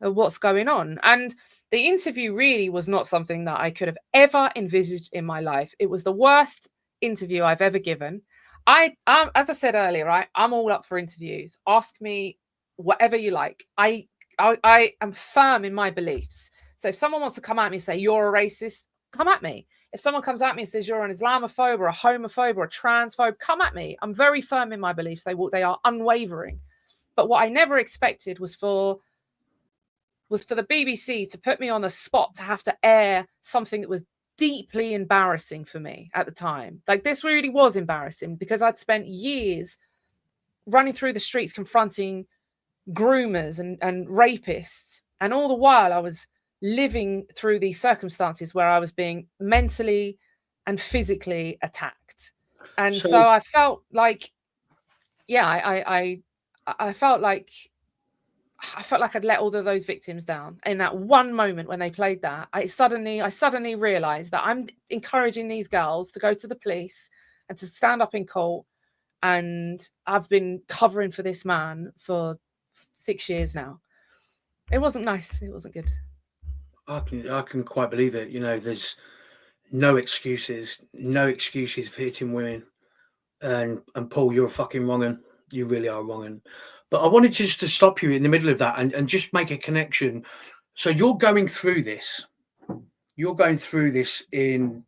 What's going on? And the interview really was not something that I could have ever envisaged in my life. It was the worst interview I've ever given. As I said earlier, right, I'm all up for interviews. Ask me whatever you like. I am firm in my beliefs. So if someone wants to come at me and say you're a racist, come at me. If someone comes at me and says you're an Islamophobe or a homophobe or a transphobe, come at me. I'm very firm in my beliefs. They are unwavering. But what I never expected was for the BBC to put me on the spot to have to air something that was deeply embarrassing for me at the time. Like, this really was embarrassing because I'd spent years running through the streets confronting groomers and rapists. And all the while I was living through these circumstances where I was being mentally and physically attacked. And so I felt like, yeah, I felt like I'd let all of those victims down. In that one moment when they played that, I suddenly realized that I'm encouraging these girls to go to the police and to stand up in court. And I've been covering for this man for 6 years now. It wasn't nice. It wasn't good. I can quite believe it. You know, there's no excuses for hitting women. And Paul, you're a fucking wrong 'un. You really are wrong 'un. But I wanted just to stop you in the middle of that and just make a connection. So you're going through this. You're going through this in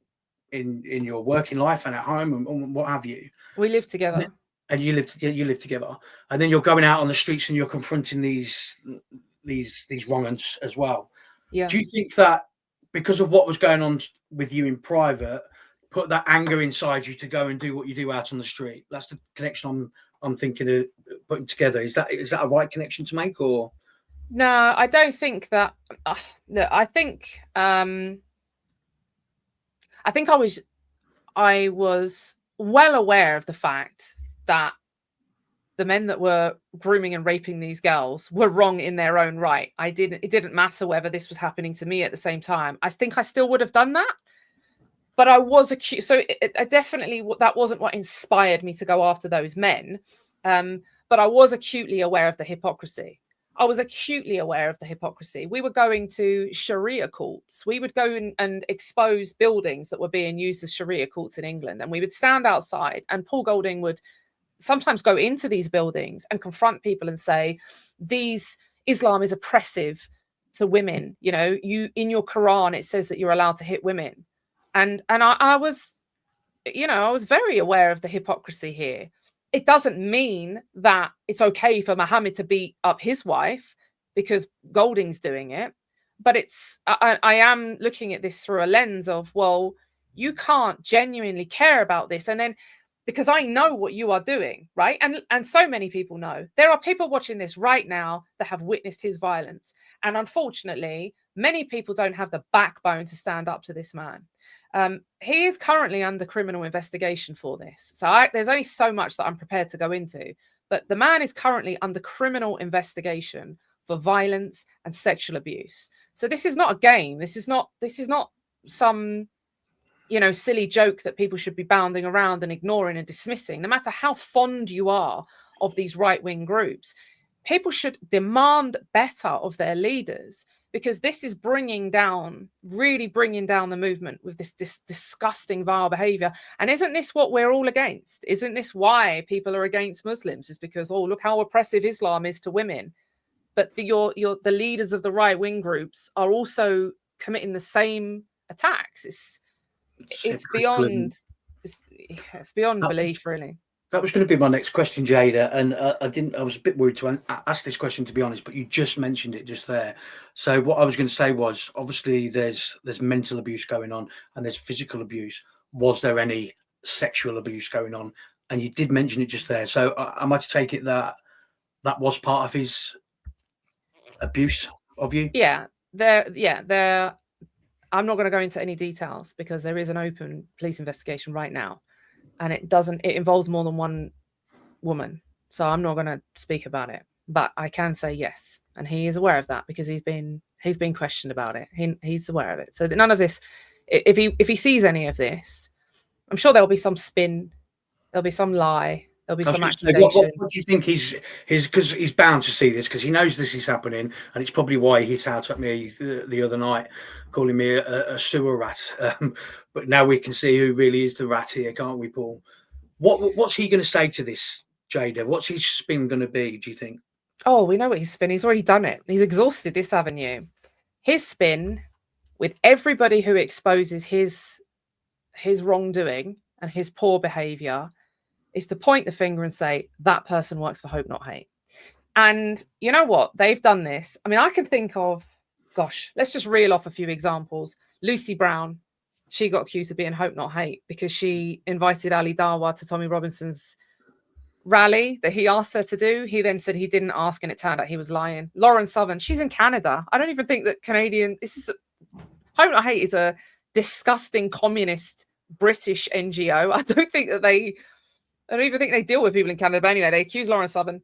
your working life and at home and what have you. We live together. And you live together. And then you're going out on the streets and you're confronting these wrong 'uns as well. Yeah. Do you think that because of what was going on with you in private, put that anger inside you to go and do what you do out on the street? That's the connection I'm thinking of putting together. Is that a right connection to make, or? No, I don't think that. Look, I think I was well aware of the fact that the men that were grooming and raping these girls were wrong in their own right. It didn't matter whether this was happening to me at the same time. I think I still would have done that. But I was accused. So I definitely, that wasn't what inspired me to go after those men. But I was acutely aware of the hypocrisy. We were going to Sharia courts. We would go and expose buildings that were being used as Sharia courts in England. And we would stand outside, and Paul Golding would sometimes go into these buildings and confront people and say, Islam is oppressive to women. You know, in your Quran, it says that you're allowed to hit women. And I was very aware of the hypocrisy here. It doesn't mean that it's okay for Muhammad to beat up his wife because Golding's doing it. But I am looking at this through a lens of, well, you can't genuinely care about this. And then, because I know what you are doing, right? And so many people know. There are people watching this right now that have witnessed his violence. And unfortunately, many people don't have the backbone to stand up to this man. He is currently under criminal investigation for this. So there's only so much that I'm prepared to go into. But the man is currently under criminal investigation for violence and sexual abuse. So this is not a game. This is not some, silly joke that people should be bounding around and ignoring and dismissing. No matter how fond you are of these right-wing groups, people should demand better of their leaders, because this is really bringing down the movement with this disgusting, vile behavior. And isn't this what we're all against? Isn't this why people are against Muslims? Is because, oh, look how oppressive Islam is to women. But the leaders of the right-wing groups are also committing the same attacks. It's beyond belief, really. That was going to be my next question, Jayda, and I was a bit worried to ask this question, to be honest, but you just mentioned it just there. So what I was going to say was, obviously there's mental abuse going on and there's physical abuse. Was there any sexual abuse going on? And you did mention it just there. So am I to take it that was part of his abuse of you? Yeah, there. I'm not going to go into any details because there is an open police investigation right now, and it involves more than one woman. So I'm not going to speak about it, but I can say yes, and he is aware of that because he's been questioned about it. He's aware of it. So that none of this, if he sees any of this, I'm sure there'll be some spin, there'll be some lie, there'll be some accusation. What do you think his because he's bound to see this, because he knows this is happening, and it's probably why he hit out at me the other night, calling me a sewer rat. But now we can see who really is the rat here, can't we, Paul? What's he going to say to this, Jayda? What's his spin going to be, do you think? Oh, we know what his spin. He's already done it. He's exhausted this avenue. His spin, with everybody who exposes his wrongdoing and his poor behavior, is to point the finger and say, that person works for Hope Not Hate. And you know what? They've done this. I mean, I can think of, gosh, let's just reel off a few examples. Lucy Brown, she got accused of being Hope Not Hate because she invited Ali Dawa to Tommy Robinson's rally that he asked her to do. He then said he didn't ask, and it turned out he was lying. Lauren Southern, she's in Canada. I don't even think that Hope Not Hate is a disgusting communist British NGO. I don't even think they deal with people in Canada. But anyway, they accused Lauren Southern.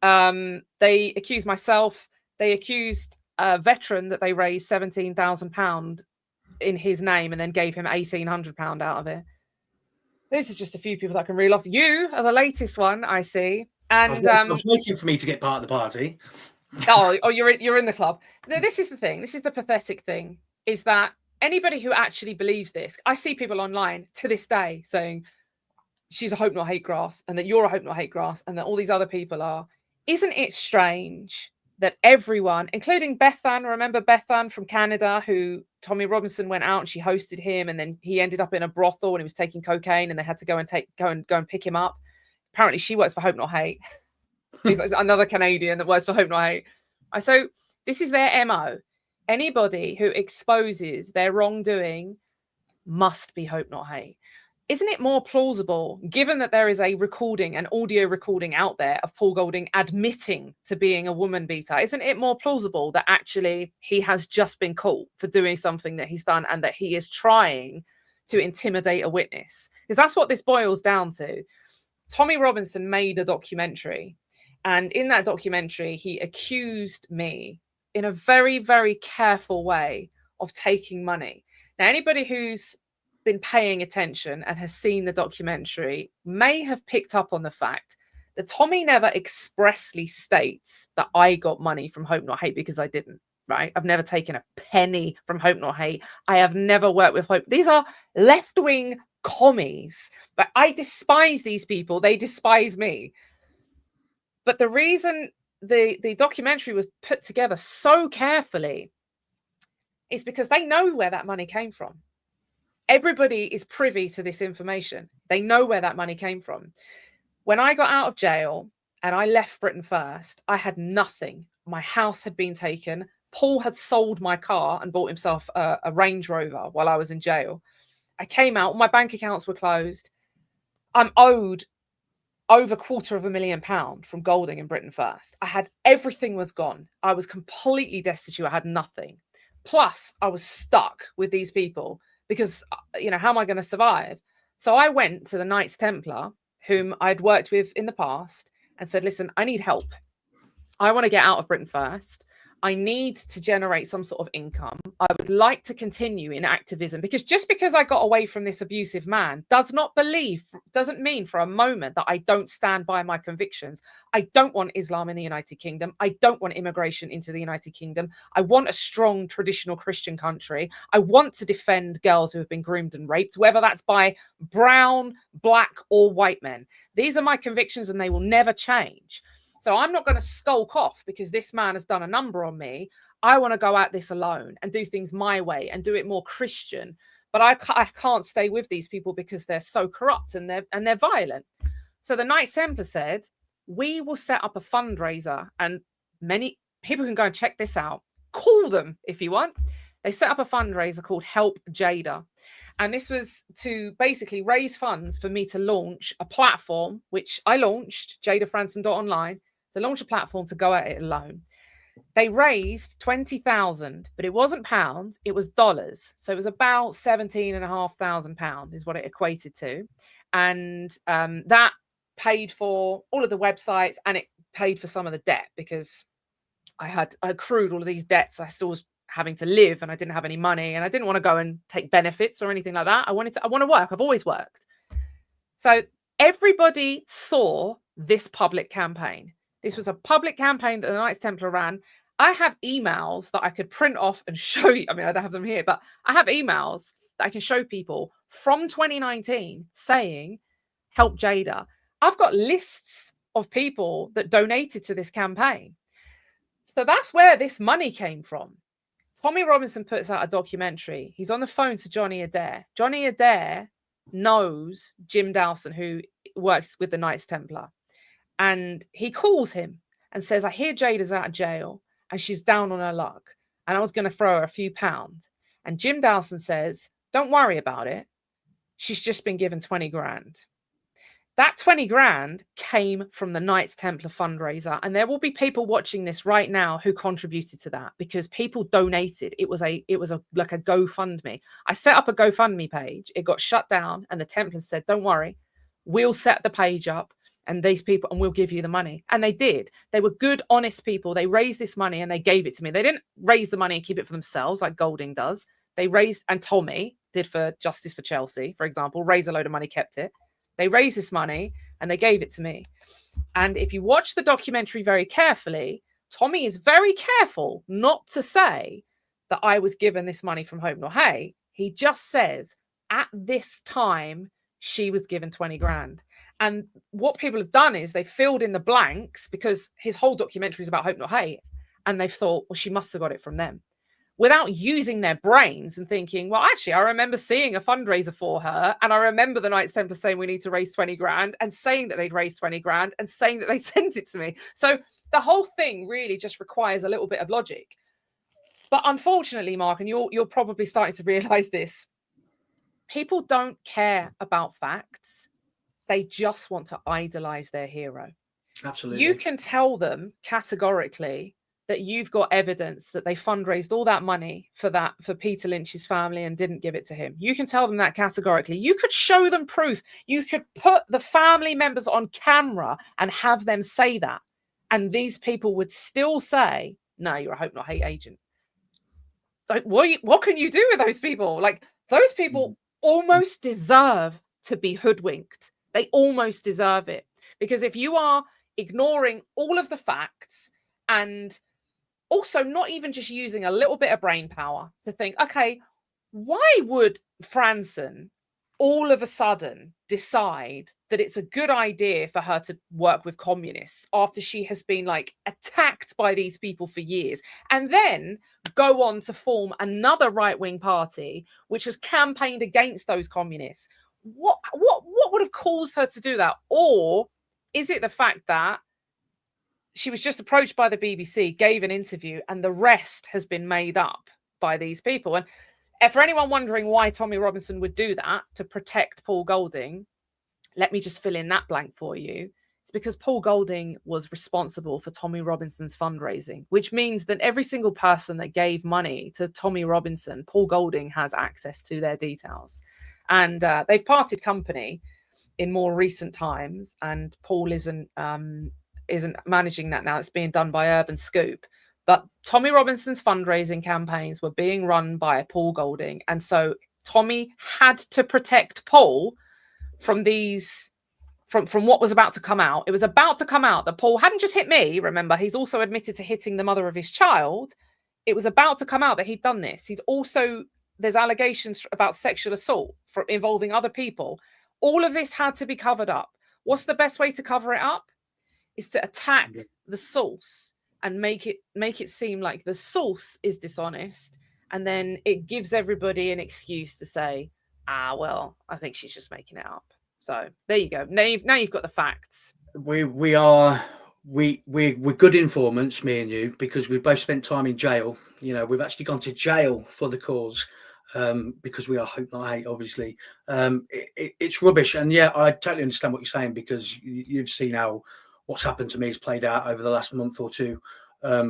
They accused myself. They accused a veteran that they raised £17,000 in his name and then gave him £1,800 out of it. This is just a few people that I can reel off. You are the latest one, I see. And I was waiting for me to get part of the party. oh, you're in the club. This is the thing. This is the pathetic thing, is that anybody who actually believes this, I see people online to this day saying she's a Hope Not Hate grass and that you're a Hope Not Hate grass and that all these other people are. Isn't it strange that everyone, including Bethan, remember Bethan from Canada, who Tommy Robinson went out and she hosted him, and then he ended up in a brothel and he was taking cocaine and they had to go and pick him up. Apparently she works for Hope Not Hate. She's another Canadian that works for Hope Not Hate. So this is their MO. Anybody who exposes their wrongdoing must be Hope Not Hate. Isn't it more plausible, given that there is a recording, an audio recording out there of Paul Golding admitting to being a woman beater? Isn't it more plausible that actually he has just been caught for doing something that he's done and that he is trying to intimidate a witness? Because that's what this boils down to. Tommy Robinson made a documentary, and in that documentary, he accused me in a very, very careful way of taking money. Now, anybody who's been paying attention and has seen the documentary may have picked up on the fact that Tommy never expressly states that I got money from Hope Not Hate, because I didn't, right? I've never taken a penny from Hope Not Hate. I have never worked with Hope. These are left-wing commies, but I despise these people. They despise me. But the reason the documentary was put together so carefully is because they know where that money came from. Everybody is privy to this information. They know where that money came from. When I got out of jail and I left Britain First, I had nothing. My house had been taken. Paul had sold my car and bought himself a Range Rover while I was in jail. I came out, my bank accounts were closed. I'm owed over £250,000 from Golding in Britain First. I had, everything was gone. I was completely destitute. I had nothing. Plus, I was stuck with these people because, how am I going to survive? So I went to the Knights Templar, whom I'd worked with in the past, and said, listen, I need help. I want to get out of Britain first. I need to generate some sort of income. I would like to continue in activism, because just because I got away from this abusive man doesn't mean for a moment that I don't stand by my convictions. I don't want Islam in the United Kingdom. I don't want immigration into the United Kingdom. I want a strong traditional Christian country. I want to defend girls who have been groomed and raped, whether that's by brown, black, or white men. These are my convictions and they will never change. So I'm not going to skulk off because this man has done a number on me. I want to go at this alone and do things my way and do it more Christian. But I can't stay with these people because they're so corrupt and they're violent. So the Knights Templar said, we will set up a fundraiser, and many people can go and check this out. Call them if you want. They set up a fundraiser called Help Jayda. And this was to basically raise funds for me to launch a platform, which I launched, JaydaFransen.online, to launch a platform to go at it alone. They raised 20,000, but it wasn't pounds, it was dollars. So it was about £17,500 is what it equated to. And that paid for all of the websites, and it paid for some of the debt, because I accrued all of these debts. I still was having to live and I didn't have any money, and I didn't want to go and take benefits or anything like that. I want to work. I've always worked. So everybody saw this public campaign. This was a public campaign that the Knights Templar ran. I have emails that I could print off and show you. I mean, I don't have them here, but I have emails that I can show people from 2019 saying, help Jayda. I've got lists of people that donated to this campaign. So that's where this money came from. Tommy Robinson puts out a documentary. He's on the phone to Johnny Adair. Johnny Adair knows Jim Dawson, who works with the Knights Templar. And he calls him and says, I hear Jayda's out of jail and she's down on her luck, and I was going to throw her a few pounds. And Jim Dawson says, don't worry about it. She's just been given 20 grand. That 20 grand came from the Knights Templar fundraiser. And there will be people watching this right now who contributed to that, because people donated. It was like a GoFundMe. I set up a GoFundMe page. It got shut down, and the Templars said, don't worry, we'll set the page up and these people, and we'll give you the money. And they did. They were good, honest people. They raised this money and they gave it to me. They didn't raise the money and keep it for themselves like Golding does. They raised, and Tommy did for Justice for Chelsea, for example, raised a load of money, kept it. They raised this money and they gave it to me. And if you watch the documentary very carefully, Tommy is very careful not to say that I was given this money from Hope Nor Hate. He just says, at this time, she was given 20 grand. And what people have done is they've filled in the blanks, because his whole documentary is about Hope Nor Hate. And they've thought, well, she must have got it from them, without using their brains and thinking, well, actually, I remember seeing a fundraiser for her. And I remember the Knights Templar saying we need to raise 20 grand, and saying that they'd raised 20 grand, and saying that they sent it to me. So the whole thing really just requires a little bit of logic. But unfortunately, Mark, and you're probably starting to realize this, people don't care about facts. They just want to idolize their hero. Absolutely. You can tell them categorically that you've got evidence that they fundraised all that money for Peter Lynch's family and didn't give it to him. You can tell them that categorically. You could show them proof. You could put the family members on camera and have them say that. And these people would still say, no, you're a Hope Nor Hate agent. Like, what can you do with those people? Like, those people almost deserve to be hoodwinked. They almost deserve it. Because if you are ignoring all of the facts, and also not even just using a little bit of brain power to think, okay, why would Fransen all of a sudden decide that it's a good idea for her to work with communists after she has been like attacked by these people for years, and then go on to form another right-wing party which has campaigned against those communists? What would have caused her to do that? Or is it the fact that she was just approached by the BBC, gave an interview, and the rest has been made up by these people? And for anyone wondering why Tommy Robinson would do that to protect Paul Golding, let me just fill in that blank for you. It's because Paul Golding was responsible for Tommy Robinson's fundraising, which means that every single person that gave money to Tommy Robinson, Paul Golding has access to their details. And they've parted company in more recent times, and Paul isn't isn't managing that now. It's being done by Urban Scoop. But Tommy Robinson's fundraising campaigns were being run by Paul Golding. And so Tommy had to protect Paul from these, from what was about to come out. It was about to come out that Paul hadn't just hit me. Remember, he's also admitted to hitting the mother of his child. It was about to come out that he'd done this. He's also, there's allegations about sexual assault involving other people. All of this had to be covered up. What's the best way to cover it up? Is to attack the source and make it seem like the source is dishonest, and then it gives everybody an excuse to say, well, I think she's just making it up. So there you go. Now you've got the facts. We're good informants, me and you, because we've both spent time in jail. You know, we've actually gone to jail for the cause, because we are Hope Not Hate, obviously. It's rubbish, and yeah, I totally understand what you're saying, because you've seen how what's happened to me has played out over the last month or two,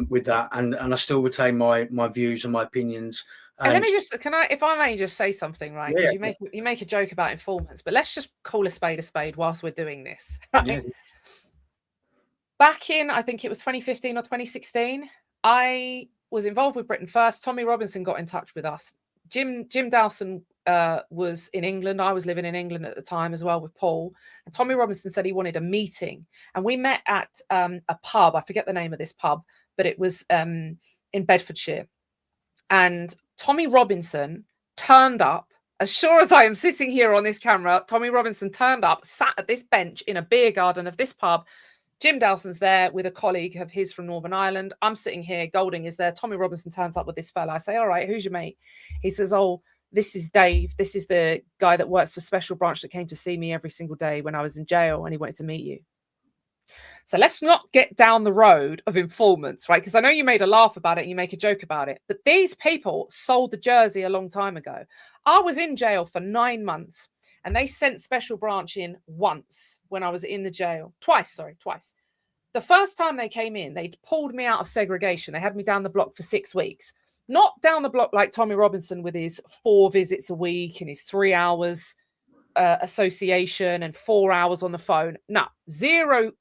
with that, and I still retain my views and my opinions. And let me just, if I may just say something, right? Because you make a joke about informants, but let's just call a spade whilst we're doing this, right? Yeah. Back in, I think it was 2015 or 2016, I was involved with Britain First. Tommy Robinson got in touch with us. Jim Dawson was in England. I was living in England at the time as well with Paul. And Tommy Robinson said he wanted a meeting. And we met at a pub. I forget the name of this pub, but it was in Bedfordshire. And Tommy Robinson turned up. As sure as I am sitting here on this camera, Tommy Robinson turned up, sat at this bench in a beer garden of this pub. Jim Dawson's there with a colleague of his from Northern Ireland. I'm sitting here. Golding is there. Tommy Robinson turns up with this fella. I say, all right, who's your mate? He says, oh, this is Dave. This is the guy that works for Special Branch that came to see me every single day when I was in jail, and he wanted to meet you. So let's not get down the road of informants, right? Because I know you made a laugh about it and you make a joke about it, but these people sold the jersey a long time ago. I was in jail for 9 months. And they sent Special Branch in once when I was in the jail. Twice. The first time they came in, they pulled me out of segregation. They had me down the block for 6 weeks. Not down the block like Tommy Robinson with his 4 visits a week and his 3 hours association and 4 hours on the phone. No, zero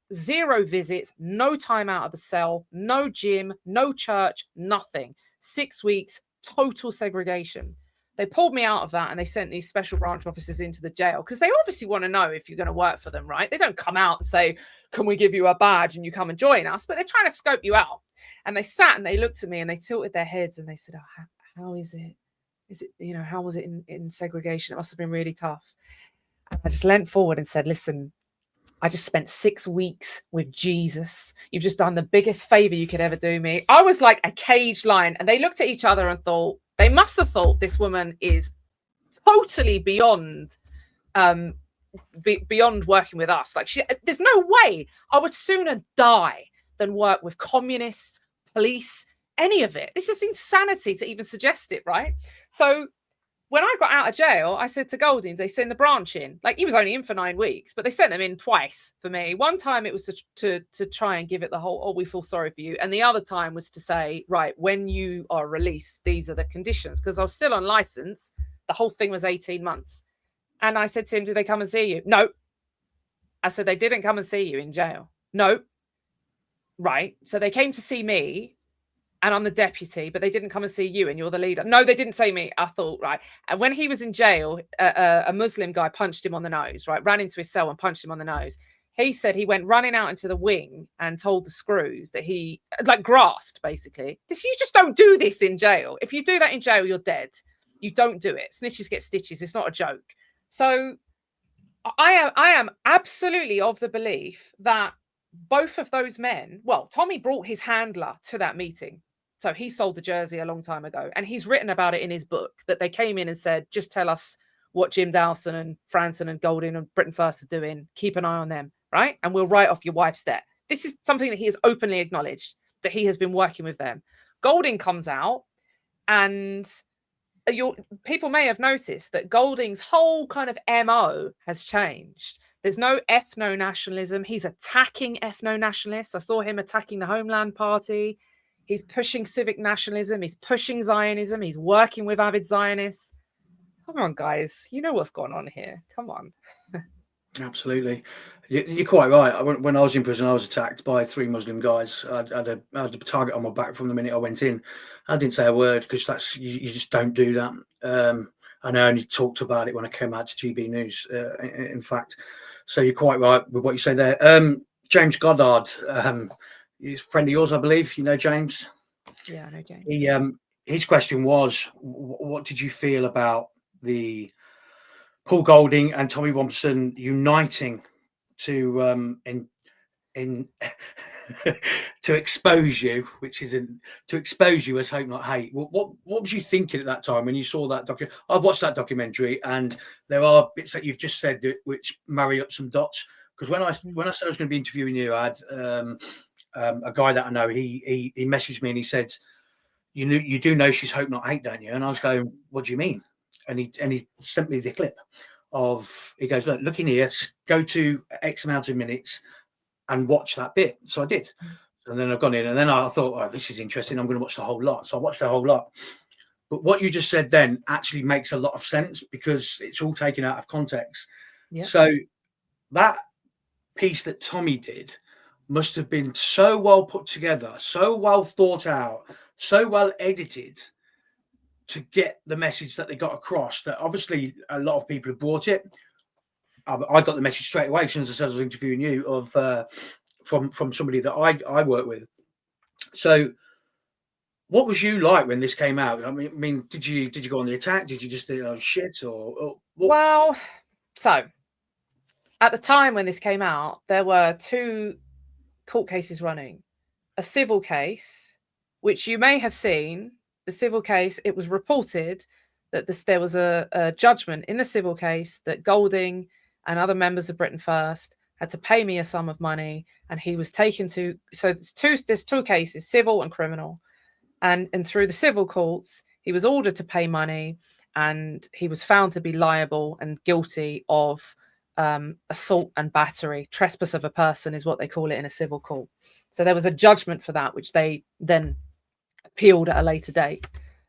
visits, no time out of the cell, no gym, no church, nothing. 6 weeks, total segregation. They pulled me out of that and they sent these Special Branch officers into the jail because they obviously want to know if you're going to work for them, right? They don't come out and say, can we give you a badge and you come and join us? But they're trying to scope you out. And they sat and they looked at me and they tilted their heads and they said, oh, how is it? Is it, you know, how was it in segregation? It must have been really tough. And I just leant forward and said, listen, I just spent 6 weeks with Jesus. You've just done the biggest favor you could ever do me. I was like a caged lion. And they looked at each other and thought, they must have thought this woman is totally beyond working with us. Like, there's no way I would sooner die than work with communists, police, any of it. This is insanity to even suggest it, right? So when I got out of jail, I said to Goldings, they send the branch in. Like, he was only in for 9 weeks, but they sent him in twice for me. One time it was to try and give it the whole, oh, we feel sorry for you. And the other time was to say, right, when you are released, these are the conditions. Because I was still on license. The whole thing was 18 months. And I said to him, did they come and see you? No. I said, they didn't come and see you in jail. No. Right. So they came to see me. And I'm the deputy, but they didn't come and see you and you're the leader. No, they didn't say me. I thought, right. And when he was in jail, a Muslim guy punched him on the nose, right? Ran into his cell and punched him on the nose. He said he went running out into the wing and told the screws that he, like, grasped, basically. You just don't do this in jail. If you do that in jail, you're dead. You don't do it. Snitches get stitches. It's not a joke. So I am absolutely of the belief that both of those men, well, Tommy brought his handler to that meeting. So he sold the jersey a long time ago. And he's written about it in his book that they came in and said, just tell us what Jim Dawson and Fransen and Golding and Britain First are doing. Keep an eye on them, right? And we'll write off your wife's debt. This is something that he has openly acknowledged, that he has been working with them. Golding comes out and people may have noticed that Golding's whole kind of MO has changed. There's no ethno-nationalism. He's attacking ethno-nationalists. I saw him attacking the Homeland Party. He's pushing civic nationalism. He's pushing Zionism. He's working with avid Zionists. Come on, guys. You know what's going on here. Come on. Absolutely. You're quite right. When I was in prison, I was attacked by 3 Muslim guys. I had a target on my back from the minute I went in. I didn't say a word because you just don't do that. And I only talked about it when I came out to GB News, in fact. So you're quite right with what you say there. James Goddard, he's a friend of yours, I believe. You know James? Yeah, I know James. His question was, what did you feel about the Paul Golding and Tommy Robinson uniting to in to expose you, which isn't to expose you as hope not hate. What was you thinking at that time when you saw that documentary? I've watched that documentary, and there are bits that you've just said which marry up some dots. Because when I said I was going to be interviewing you, I had a guy that I know. He messaged me and he said, you do know she's hope not hate, don't you? And I was going, what do you mean? And he sent me the clip of, he goes, look in here, go to X amount of minutes and watch that bit. So I did. And then I've gone in, and then I thought, oh, this is interesting. I'm going to watch the whole lot. So I watched the whole lot. But what you just said then actually makes a lot of sense because it's all taken out of context. Yeah. So that piece that Tommy did must have been so well put together, so well thought out, so well edited to get the message that they got across, that obviously a lot of people have brought it. I got the message straight away as soon as I said I was interviewing you of from somebody that I work with. So what was you like when this came out? I mean, did you go on the attack? Did you just think, oh shit, or what? Well, so at the time when this came out, there were 2 court cases running. A civil case, which you may have seen. The civil case, it was reported that there was a judgment in the civil case that Golding and other members of Britain First had to pay me a sum of money, and he was taken to. So there's two cases, civil and criminal, and through the civil courts, he was ordered to pay money, and he was found to be liable and guilty of assault and battery. Trespass of a person is what they call it in a civil court. So there was a judgment for that, which they then appealed at a later date.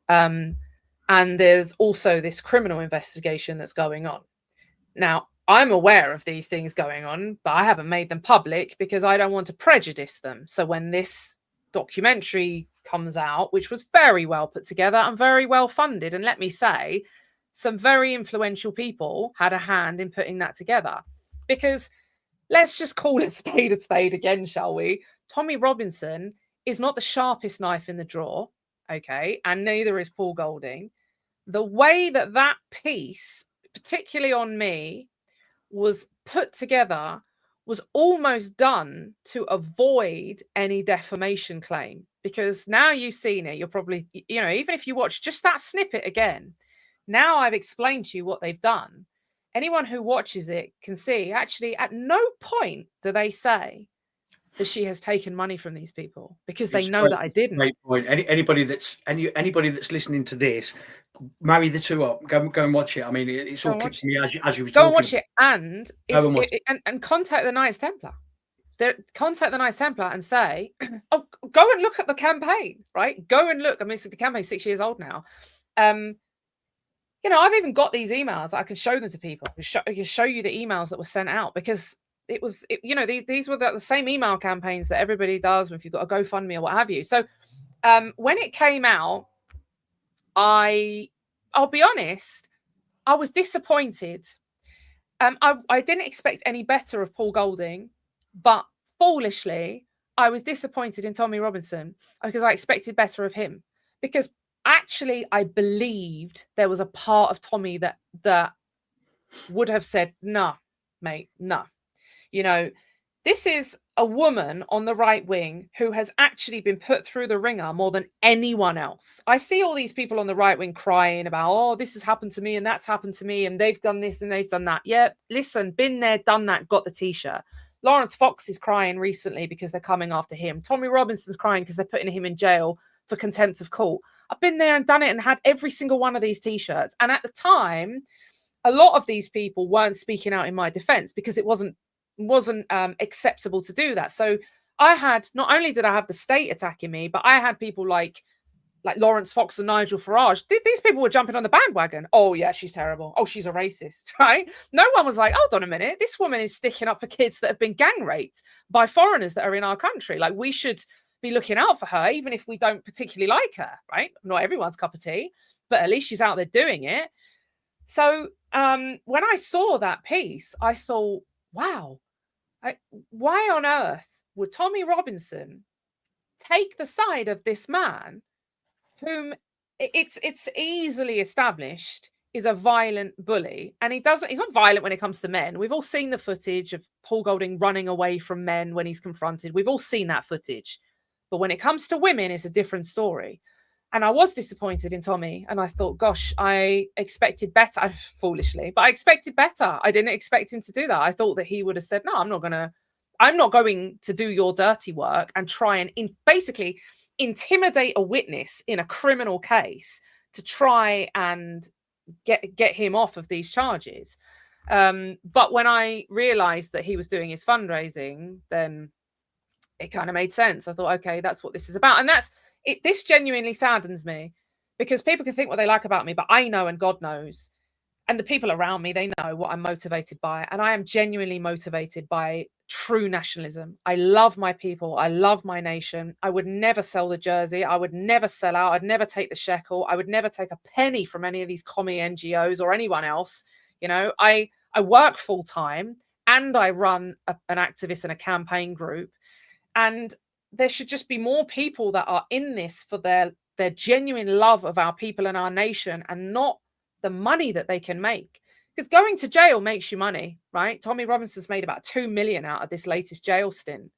And there's also this criminal investigation that's going on. Now, I'm aware of these things going on, but I haven't made them public because I don't want to prejudice them. So when this documentary comes out, which was very well put together and very well funded, and let me say, some very influential people had a hand in putting that together. Because let's just call it a spade again, shall we? Tommy Robinson is not the sharpest knife in the drawer, okay? And neither is Paul Golding. The way that piece, particularly on me, was put together was almost done to avoid any defamation claim. Because now you've seen it, you're probably, even if you watch just that snippet again, now I've explained to you what they've done. Anyone who watches it can see, actually, at no point do they say that she has taken money from these people, because they know that I didn't. Great point. Anybody that's listening to this, marry the two up. Go and watch it. I mean, it's all clipped to me as you were talking. Go and watch it, and and contact the Knights Templar. Contact the Knights Templar and say, "Oh, go and look at the campaign, right? Go and look." I mean, the campaign's 6 years old now. I've even got these emails. I can show them to people. I can show you the emails that were sent out, because it was, these were the same email campaigns that everybody does if you've got a GoFundMe or what have you. So when it came out, I'll be honest, I was disappointed. I didn't expect any better of Paul Golding, but foolishly, I was disappointed in Tommy Robinson because I expected better of him. Because actually, I believed there was a part of Tommy that would have said, "Nah, mate, nah." This is a woman on the right wing who has actually been put through the ringer more than anyone else. I see all these people on the right wing crying about, "Oh, this has happened to me and that's happened to me and they've done this and they've done that." Yeah, listen, been there, done that, got the t-shirt. Lawrence Fox is crying recently because they're coming after him. Tommy Robinson's crying because they're putting him in jail for contempt of court. I've been there and done it and had every single one of these t-shirts. And at the time, a lot of these people weren't speaking out in my defense because it wasn't acceptable to do that. So I had, not only did I have the state attacking me, but I had people like like Lawrence Fox and Nigel Farage, these people were jumping on the bandwagon. Oh yeah, she's terrible. Oh, she's a racist, right? No one was like, hold on a minute, this woman is sticking up for kids that have been gang raped by foreigners that are in our country. Like, we should be looking out for her, even if we don't particularly like her, right? Not everyone's cup of tea, but at least she's out there doing it. So when I saw that piece, I thought, wow, why on earth would Tommy Robinson take the side of this man whom it's easily established is a violent bully? And he's not violent when it comes to men. We've all seen the footage of Paul Golding running away from men when he's confronted. We've all seen that footage. But when it comes to women, it's a different story. And I was disappointed in Tommy. And I thought, gosh, I expected better, foolishly, but I expected better. I didn't expect him to do that. I thought that he would have said, no, I'm not going to do your dirty work and try and basically intimidate a witness in a criminal case to try and get him off of these charges. But when I realized that he was doing his fundraising, then it kind of made sense. I thought, okay, that's what this is about. And this genuinely saddens me, because people can think what they like about me, but I know, and God knows, and the people around me, they know what I'm motivated by. And I am genuinely motivated by true nationalism. I love my people. I love my nation. I would never sell the jersey. I would never sell out. I'd never take the shekel. I would never take a penny from any of these commie NGOs or anyone else. You know, I work full time, and I run an activist and a campaign group. And there should just be more people that are in this for their genuine love of our people and our nation, and not the money that they can make. Because going to jail makes you money, right? Tommy Robinson's made about 2 million out of this latest jail stint.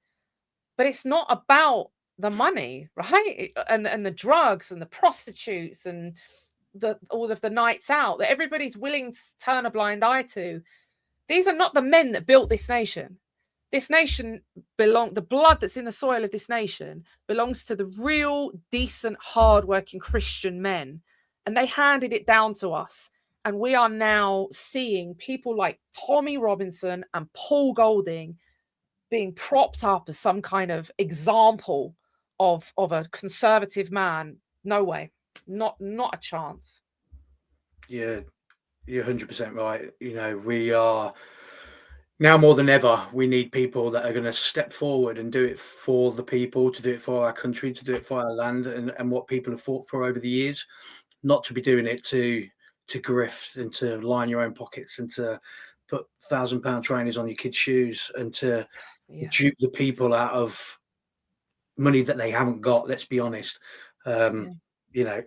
But it's not about the money, right? And the drugs and the prostitutes and all of the nights out that everybody's willing to turn a blind eye to. These are not the men that built this nation. This nation the blood that's in the soil of this nation belongs to the real, decent, hardworking Christian men. And they handed it down to us. And we are now seeing people like Tommy Robinson and Paul Golding being propped up as some kind of example of a conservative man. No way. Not a chance. Yeah, you're 100% right. You know, we are now more than ever, we need people that are going to step forward and do it for the people, to do it for our country, to do it for our land, and what people have fought for over the years, not to be doing it to grift and to line your own pockets and to put £1,000 trainers on your kids' shoes and to dupe the people out of money that they haven't got. Let's be honest. You know,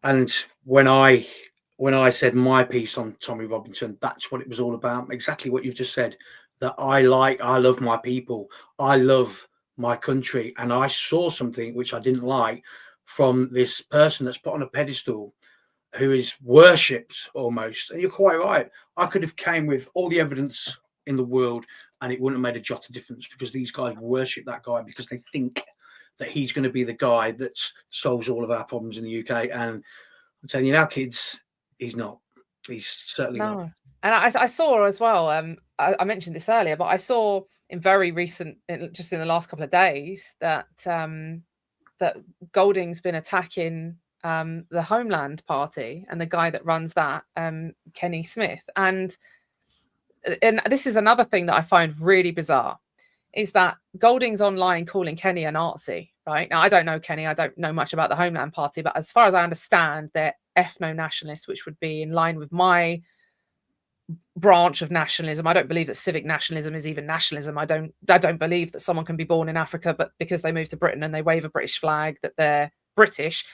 and when I said my piece on Tommy Robinson, that's what it was all about. Exactly what you've just said, that I love my people. I love my country. And I saw something which I didn't like from this person that's put on a pedestal, who is worshipped almost. And you're quite right. I could have came with all the evidence in the world and it wouldn't have made a jot of difference, because these guys worship that guy because they think that he's going to be the guy that solves all of our problems in the UK. And I'm telling you now, kids, he's not. He's certainly not. And I saw as well, I mentioned this earlier, but I saw in very recent, just in the last couple of days, that that Golding's been attacking the Homeland Party and the guy that runs that, Kenny Smith. And this is another thing that I find really bizarre, is that Golding's online calling Kenny a Nazi, right? Now, I don't know Kenny. I don't know much about the Homeland Party, but as far as I understand, they're ethno-nationalists, which would be in line with my branch of nationalism. I don't believe that civic nationalism is even nationalism. I don't believe that someone can be born in Africa, but because they move to Britain and they wave a British flag, that they're British.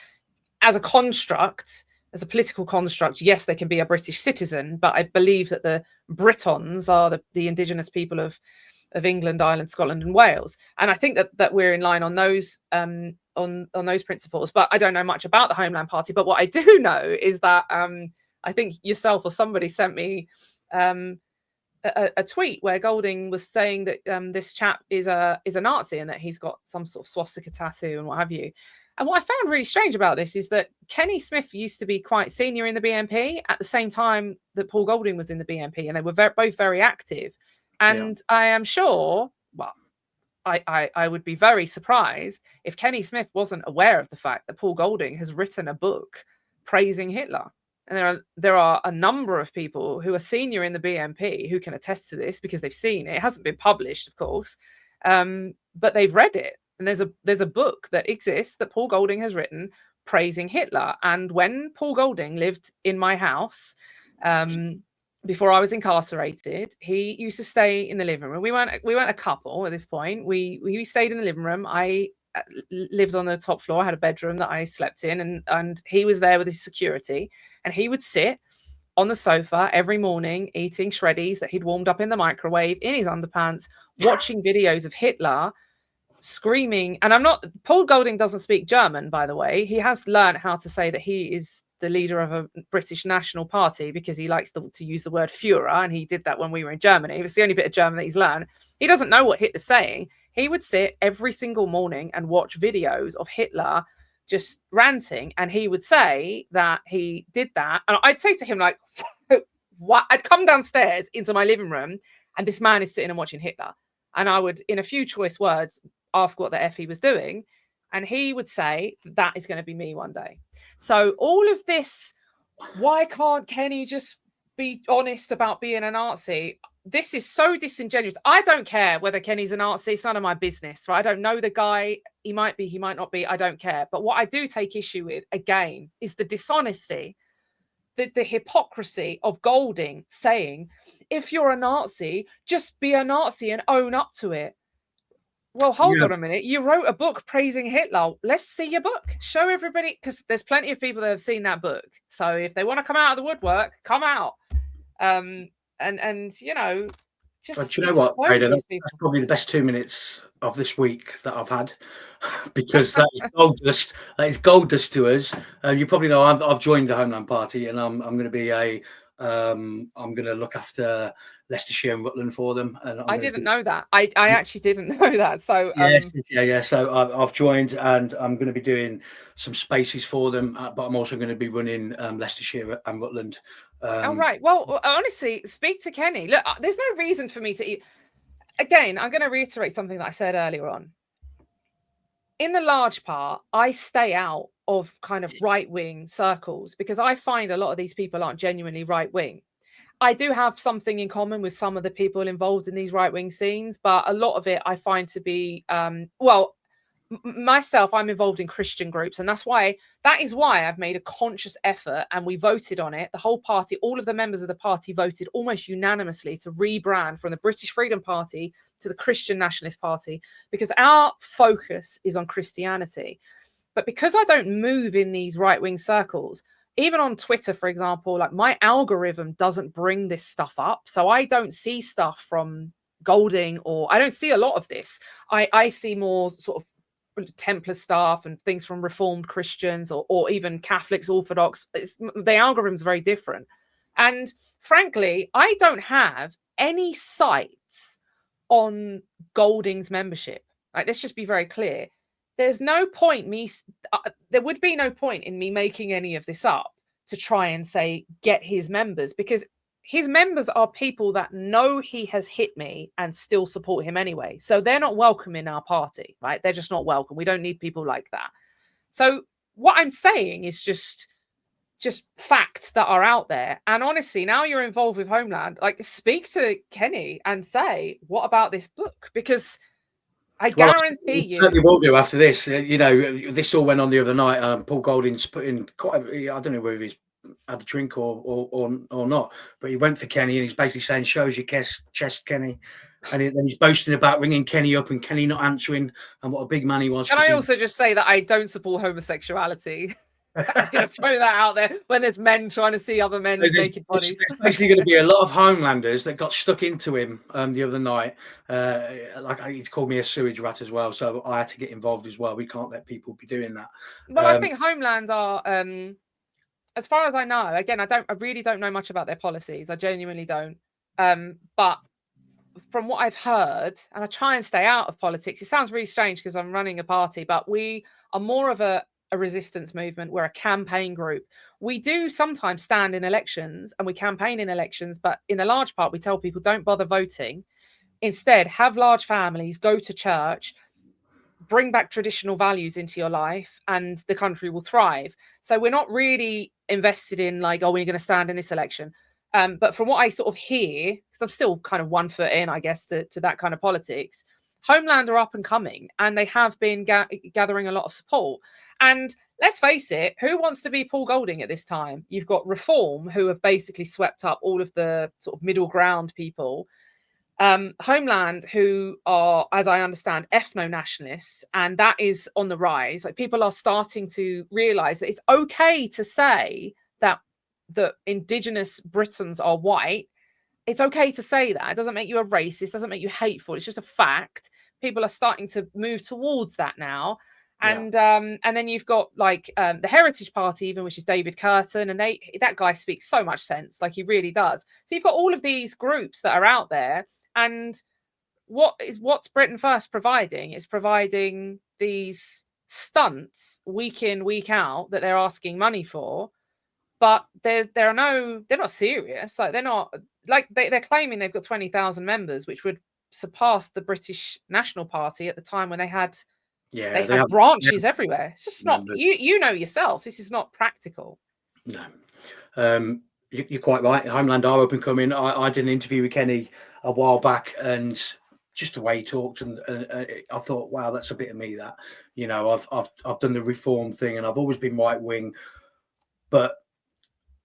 As a construct, as a political construct, yes, they can be a British citizen, but I believe that the Britons are the indigenous people of England, Ireland, Scotland, and Wales. And I think that we're in line on those on those principles. But I don't know much about the Homeland Party. But what I do know is that I think yourself or somebody sent me a tweet where Golding was saying that this chap is a Nazi and that he's got some sort of swastika tattoo and what have you. And what I found really strange about this is that Kenny Smith used to be quite senior in the BNP at the same time that Paul Golding was in the BNP, and they were both very active. And I am sure, well, I would be very surprised if Kenny Smith wasn't aware of the fact that Paul Golding has written a book praising Hitler. And there are a number of people who are senior in the BNP who can attest to this because they've seen it. It hasn't been published, of course, but they've read it. And there's a book that exists that Paul Golding has written praising Hitler. And when Paul Golding lived in my house, before I was incarcerated, he used to stay in the living room. We weren't a couple at this point. We stayed in the living room. I lived on the top floor. I had a bedroom that I slept in, and he was there with his security. And he would sit on the sofa every morning eating shreddies that he'd warmed up in the microwave in his underpants, watching videos of Hitler screaming. And Paul Golding doesn't speak German, by the way. He has learned how to say that he is the leader of a British national party because he likes to use the word Führer, and he did that when we were in Germany. It was the only bit of German that he's learned. He doesn't know what Hitler's saying. He would sit every single morning and watch videos of Hitler just ranting, and he would say that he did that. And I'd say to him, like, what? I'd come downstairs into my living room, and this man is sitting and watching Hitler. And I would, in a few choice words, ask what the F he was doing. And he would say, that is going to be me one day. So all of this, why can't Kenny just be honest about being a Nazi? This is so disingenuous. I don't care whether Kenny's a Nazi. It's none of my business, right? I don't know the guy. He might be, he might not be. I don't care. But what I do take issue with, again, is the dishonesty, the hypocrisy of Golding saying, if you're a Nazi, just be a Nazi and own up to it. Well, hold on a minute. You wrote a book praising Hitler. Let's see your book. Show everybody, because there's plenty of people that have seen that book. So if they want to come out of the woodwork, come out. And you know, just. But you know what, Jayda, that's probably the best 2 minutes of this week that I've had, because that is gold dust. That is gold dust to us. You probably know I've joined the Homeland Party, and I'm going to be I'm going to look after Leicestershire and Rutland for them. And I didn't know that. I actually didn't know that. So yeah. So I've joined, and I'm going to be doing some spaces for them. But I'm also going to be running Leicestershire and Rutland. Oh, right. Well, honestly, speak to Kenny. Look, there's no reason for me to. Again, I'm going to reiterate something that I said earlier on. In the large part, I stay out of kind of right-wing circles because I find a lot of these people aren't genuinely right-wing. I do have something in common with some of the people involved in these right-wing scenes, but a lot of it I find to be, myself, I'm involved in Christian groups, and that is why I've made a conscious effort, and we voted on it. The whole party, all of the members of the party voted almost unanimously to rebrand from the British Freedom Party to the Christian Nationalist Party, because our focus is on Christianity. But because I don't move in these right-wing circles, even on Twitter, for example, like my algorithm doesn't bring this stuff up. So I don't see stuff from Golding, or I don't see a lot of this. I see more sort of Templar stuff and things from Reformed Christians or even Catholics, Orthodox. The algorithm's very different. And frankly, I don't have any sights on Golding's membership. Like, let's just be very clear. There's no point there would be no point in me making any of this up to try and say, get his members, because his members are people that know he has hit me and still support him anyway. So they're not welcome in our party, right? They're just not welcome. We don't need people like that. So what I'm saying is just facts that are out there. And honestly, now you're involved with Homeland, like, speak to Kenny and say, what about this book? Because I guarantee you. Certainly will do after this. You know, this all went on the other night. Paul Golding's put in quite I don't know whether he's had a drink or not, but he went for Kenny, and he's basically saying, shows your chest, Kenny. And then he's boasting about ringing Kenny up and Kenny not answering, and what a big man he was. Can I also just say that I don't support homosexuality? I was going to throw that out there when there's men trying to see other men's naked bodies. There's basically going to be a lot of Homelanders that got stuck into him the other night. He's called me a sewage rat as well, so I had to get involved as well. We can't let people be doing that. Well, I think Homeland are, as far as I know, again, I really don't know much about their policies. I genuinely don't. But from what I've heard, and I try and stay out of politics, it sounds really strange because I'm running a party, but we are more of a resistance movement. We're a campaign group. We do sometimes stand in elections and we campaign in elections, but in the large part, we tell people don't bother voting. Instead, have large families, go to church, bring back traditional values into your life, and the country will thrive. So we're not really invested in like, oh, we're going to stand in this election. But from what I sort of hear, because I'm still kind of 1 foot in, I guess, to that kind of politics, Homeland are up and coming, and they have been gathering a lot of support. And let's face it, who wants to be Paul Golding at this time? You've got Reform, who have basically swept up all of the sort of middle ground people. Homeland, who are, as I understand, ethno-nationalists, and that is on the rise. Like, people are starting to realize that it's okay to say that the indigenous Britons are white. It's okay to say that. It doesn't make you a racist, doesn't make you hateful. It's just a fact. People are starting to move towards that now. And then you've got like the Heritage Party, even, which is David Curtin, and that guy speaks so much sense, like he really does. So you've got all of these groups that are out there, and what's Britain First providing? It's providing these stunts week in, week out that they're asking money for, but they're not serious. Like, they're not, like, they're claiming they've got 20,000 members, which would surpass the British National Party at the time when they had branches everywhere. It's just not, you know yourself, this is not practical. No. You're quite right. Homeland are up and coming. I did an interview with Kenny a while back, and just the way he talked, and I thought, wow, that's a bit of me. That, you know, I've done the Reform thing, and I've always been right wing, but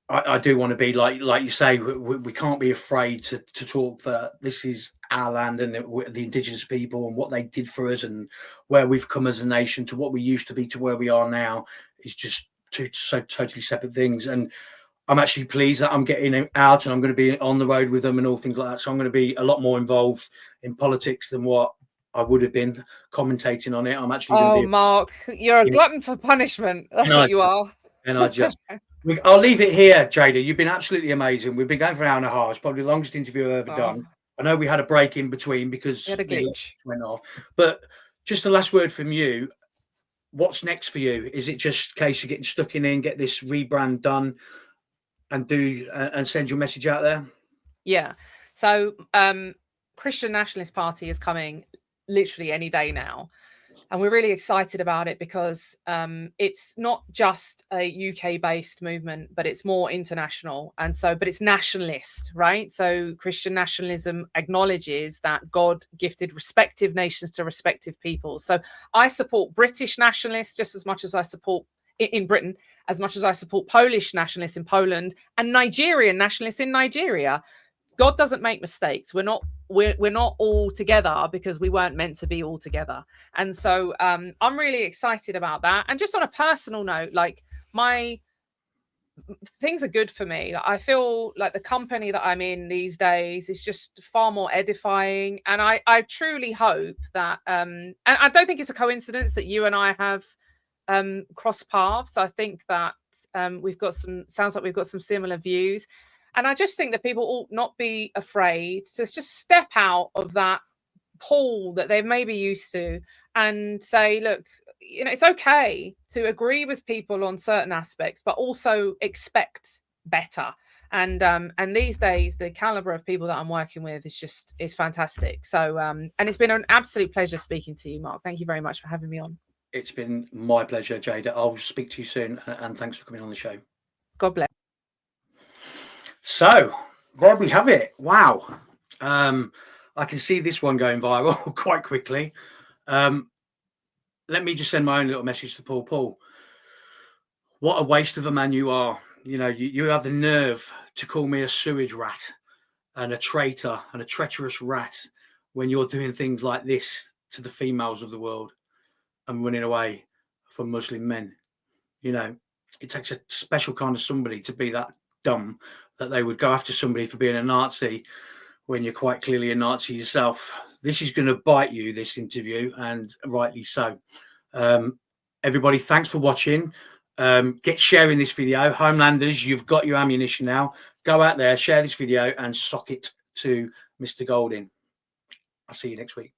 I do want to be like you say. We can't be afraid to talk that this is our land, and the indigenous people, and what they did for us, and where we've come as a nation to what we used to be to where we are now is just two so totally separate things. And I'm actually pleased that I'm getting out, and I'm going to be on the road with them and all things like that. So I'm going to be a lot more involved in politics than what I would have been commentating on it. I'm actually going to be. Mark, you're a glutton for punishment. That's what you are. And I'll leave it here, Jayda. You've been absolutely amazing. We've been going for an hour and a half. It's probably the longest interview I've ever done. I know we had a break in between because we had a glitch went off. But just the last word from you. What's next for you? Is it just a case of getting stuck in, get this rebrand done, and send your message out there? Yeah. So Christian Nationalist Party is coming literally any day now, and we're really excited about it because it's not just a UK based movement, but it's more international, but it's nationalist, right? So Christian nationalism acknowledges that God gifted respective nations to respective people. So I support British nationalists just as much as I support in Britain, as much as I support Polish nationalists in Poland and Nigerian nationalists in Nigeria. God doesn't make mistakes. We're not all together because we weren't meant to be all together. And so I'm really excited about that. And just on a personal note, like, my things are good for me. I feel like the company that I'm in these days is just far more edifying. And I truly hope that, and I don't think it's a coincidence that you and I have cross paths. I think that sounds like we've got some similar views, and I just think that people ought not be afraid to just step out of that pool that they may be used to and say, look, you know, it's okay to agree with people on certain aspects, but also expect better. And these days, the caliber of people that I'm working with is fantastic. So and it's been an absolute pleasure speaking to you, Mark. Thank you very much for having me on. It's been my pleasure, Jayda. I'll speak to you soon, and thanks for coming on the show. God bless. So there we have it. Wow. I can see this one going viral quite quickly. Let me just send my own little message to Paul. Paul, what a waste of a man you are. You know, you have the nerve to call me a sewage rat and a traitor and a treacherous rat when you're doing things like this to the females of the world and running away from Muslim men. You know, it takes a special kind of somebody to be that dumb that they would go after somebody for being a Nazi when you're quite clearly a Nazi yourself. This is going to bite you, this interview, and rightly so. Everybody, thanks for watching. Get sharing this video. Homelanders, you've got your ammunition now. Go out there, share this video, and sock it to Mr. Golding. I'll see you next week.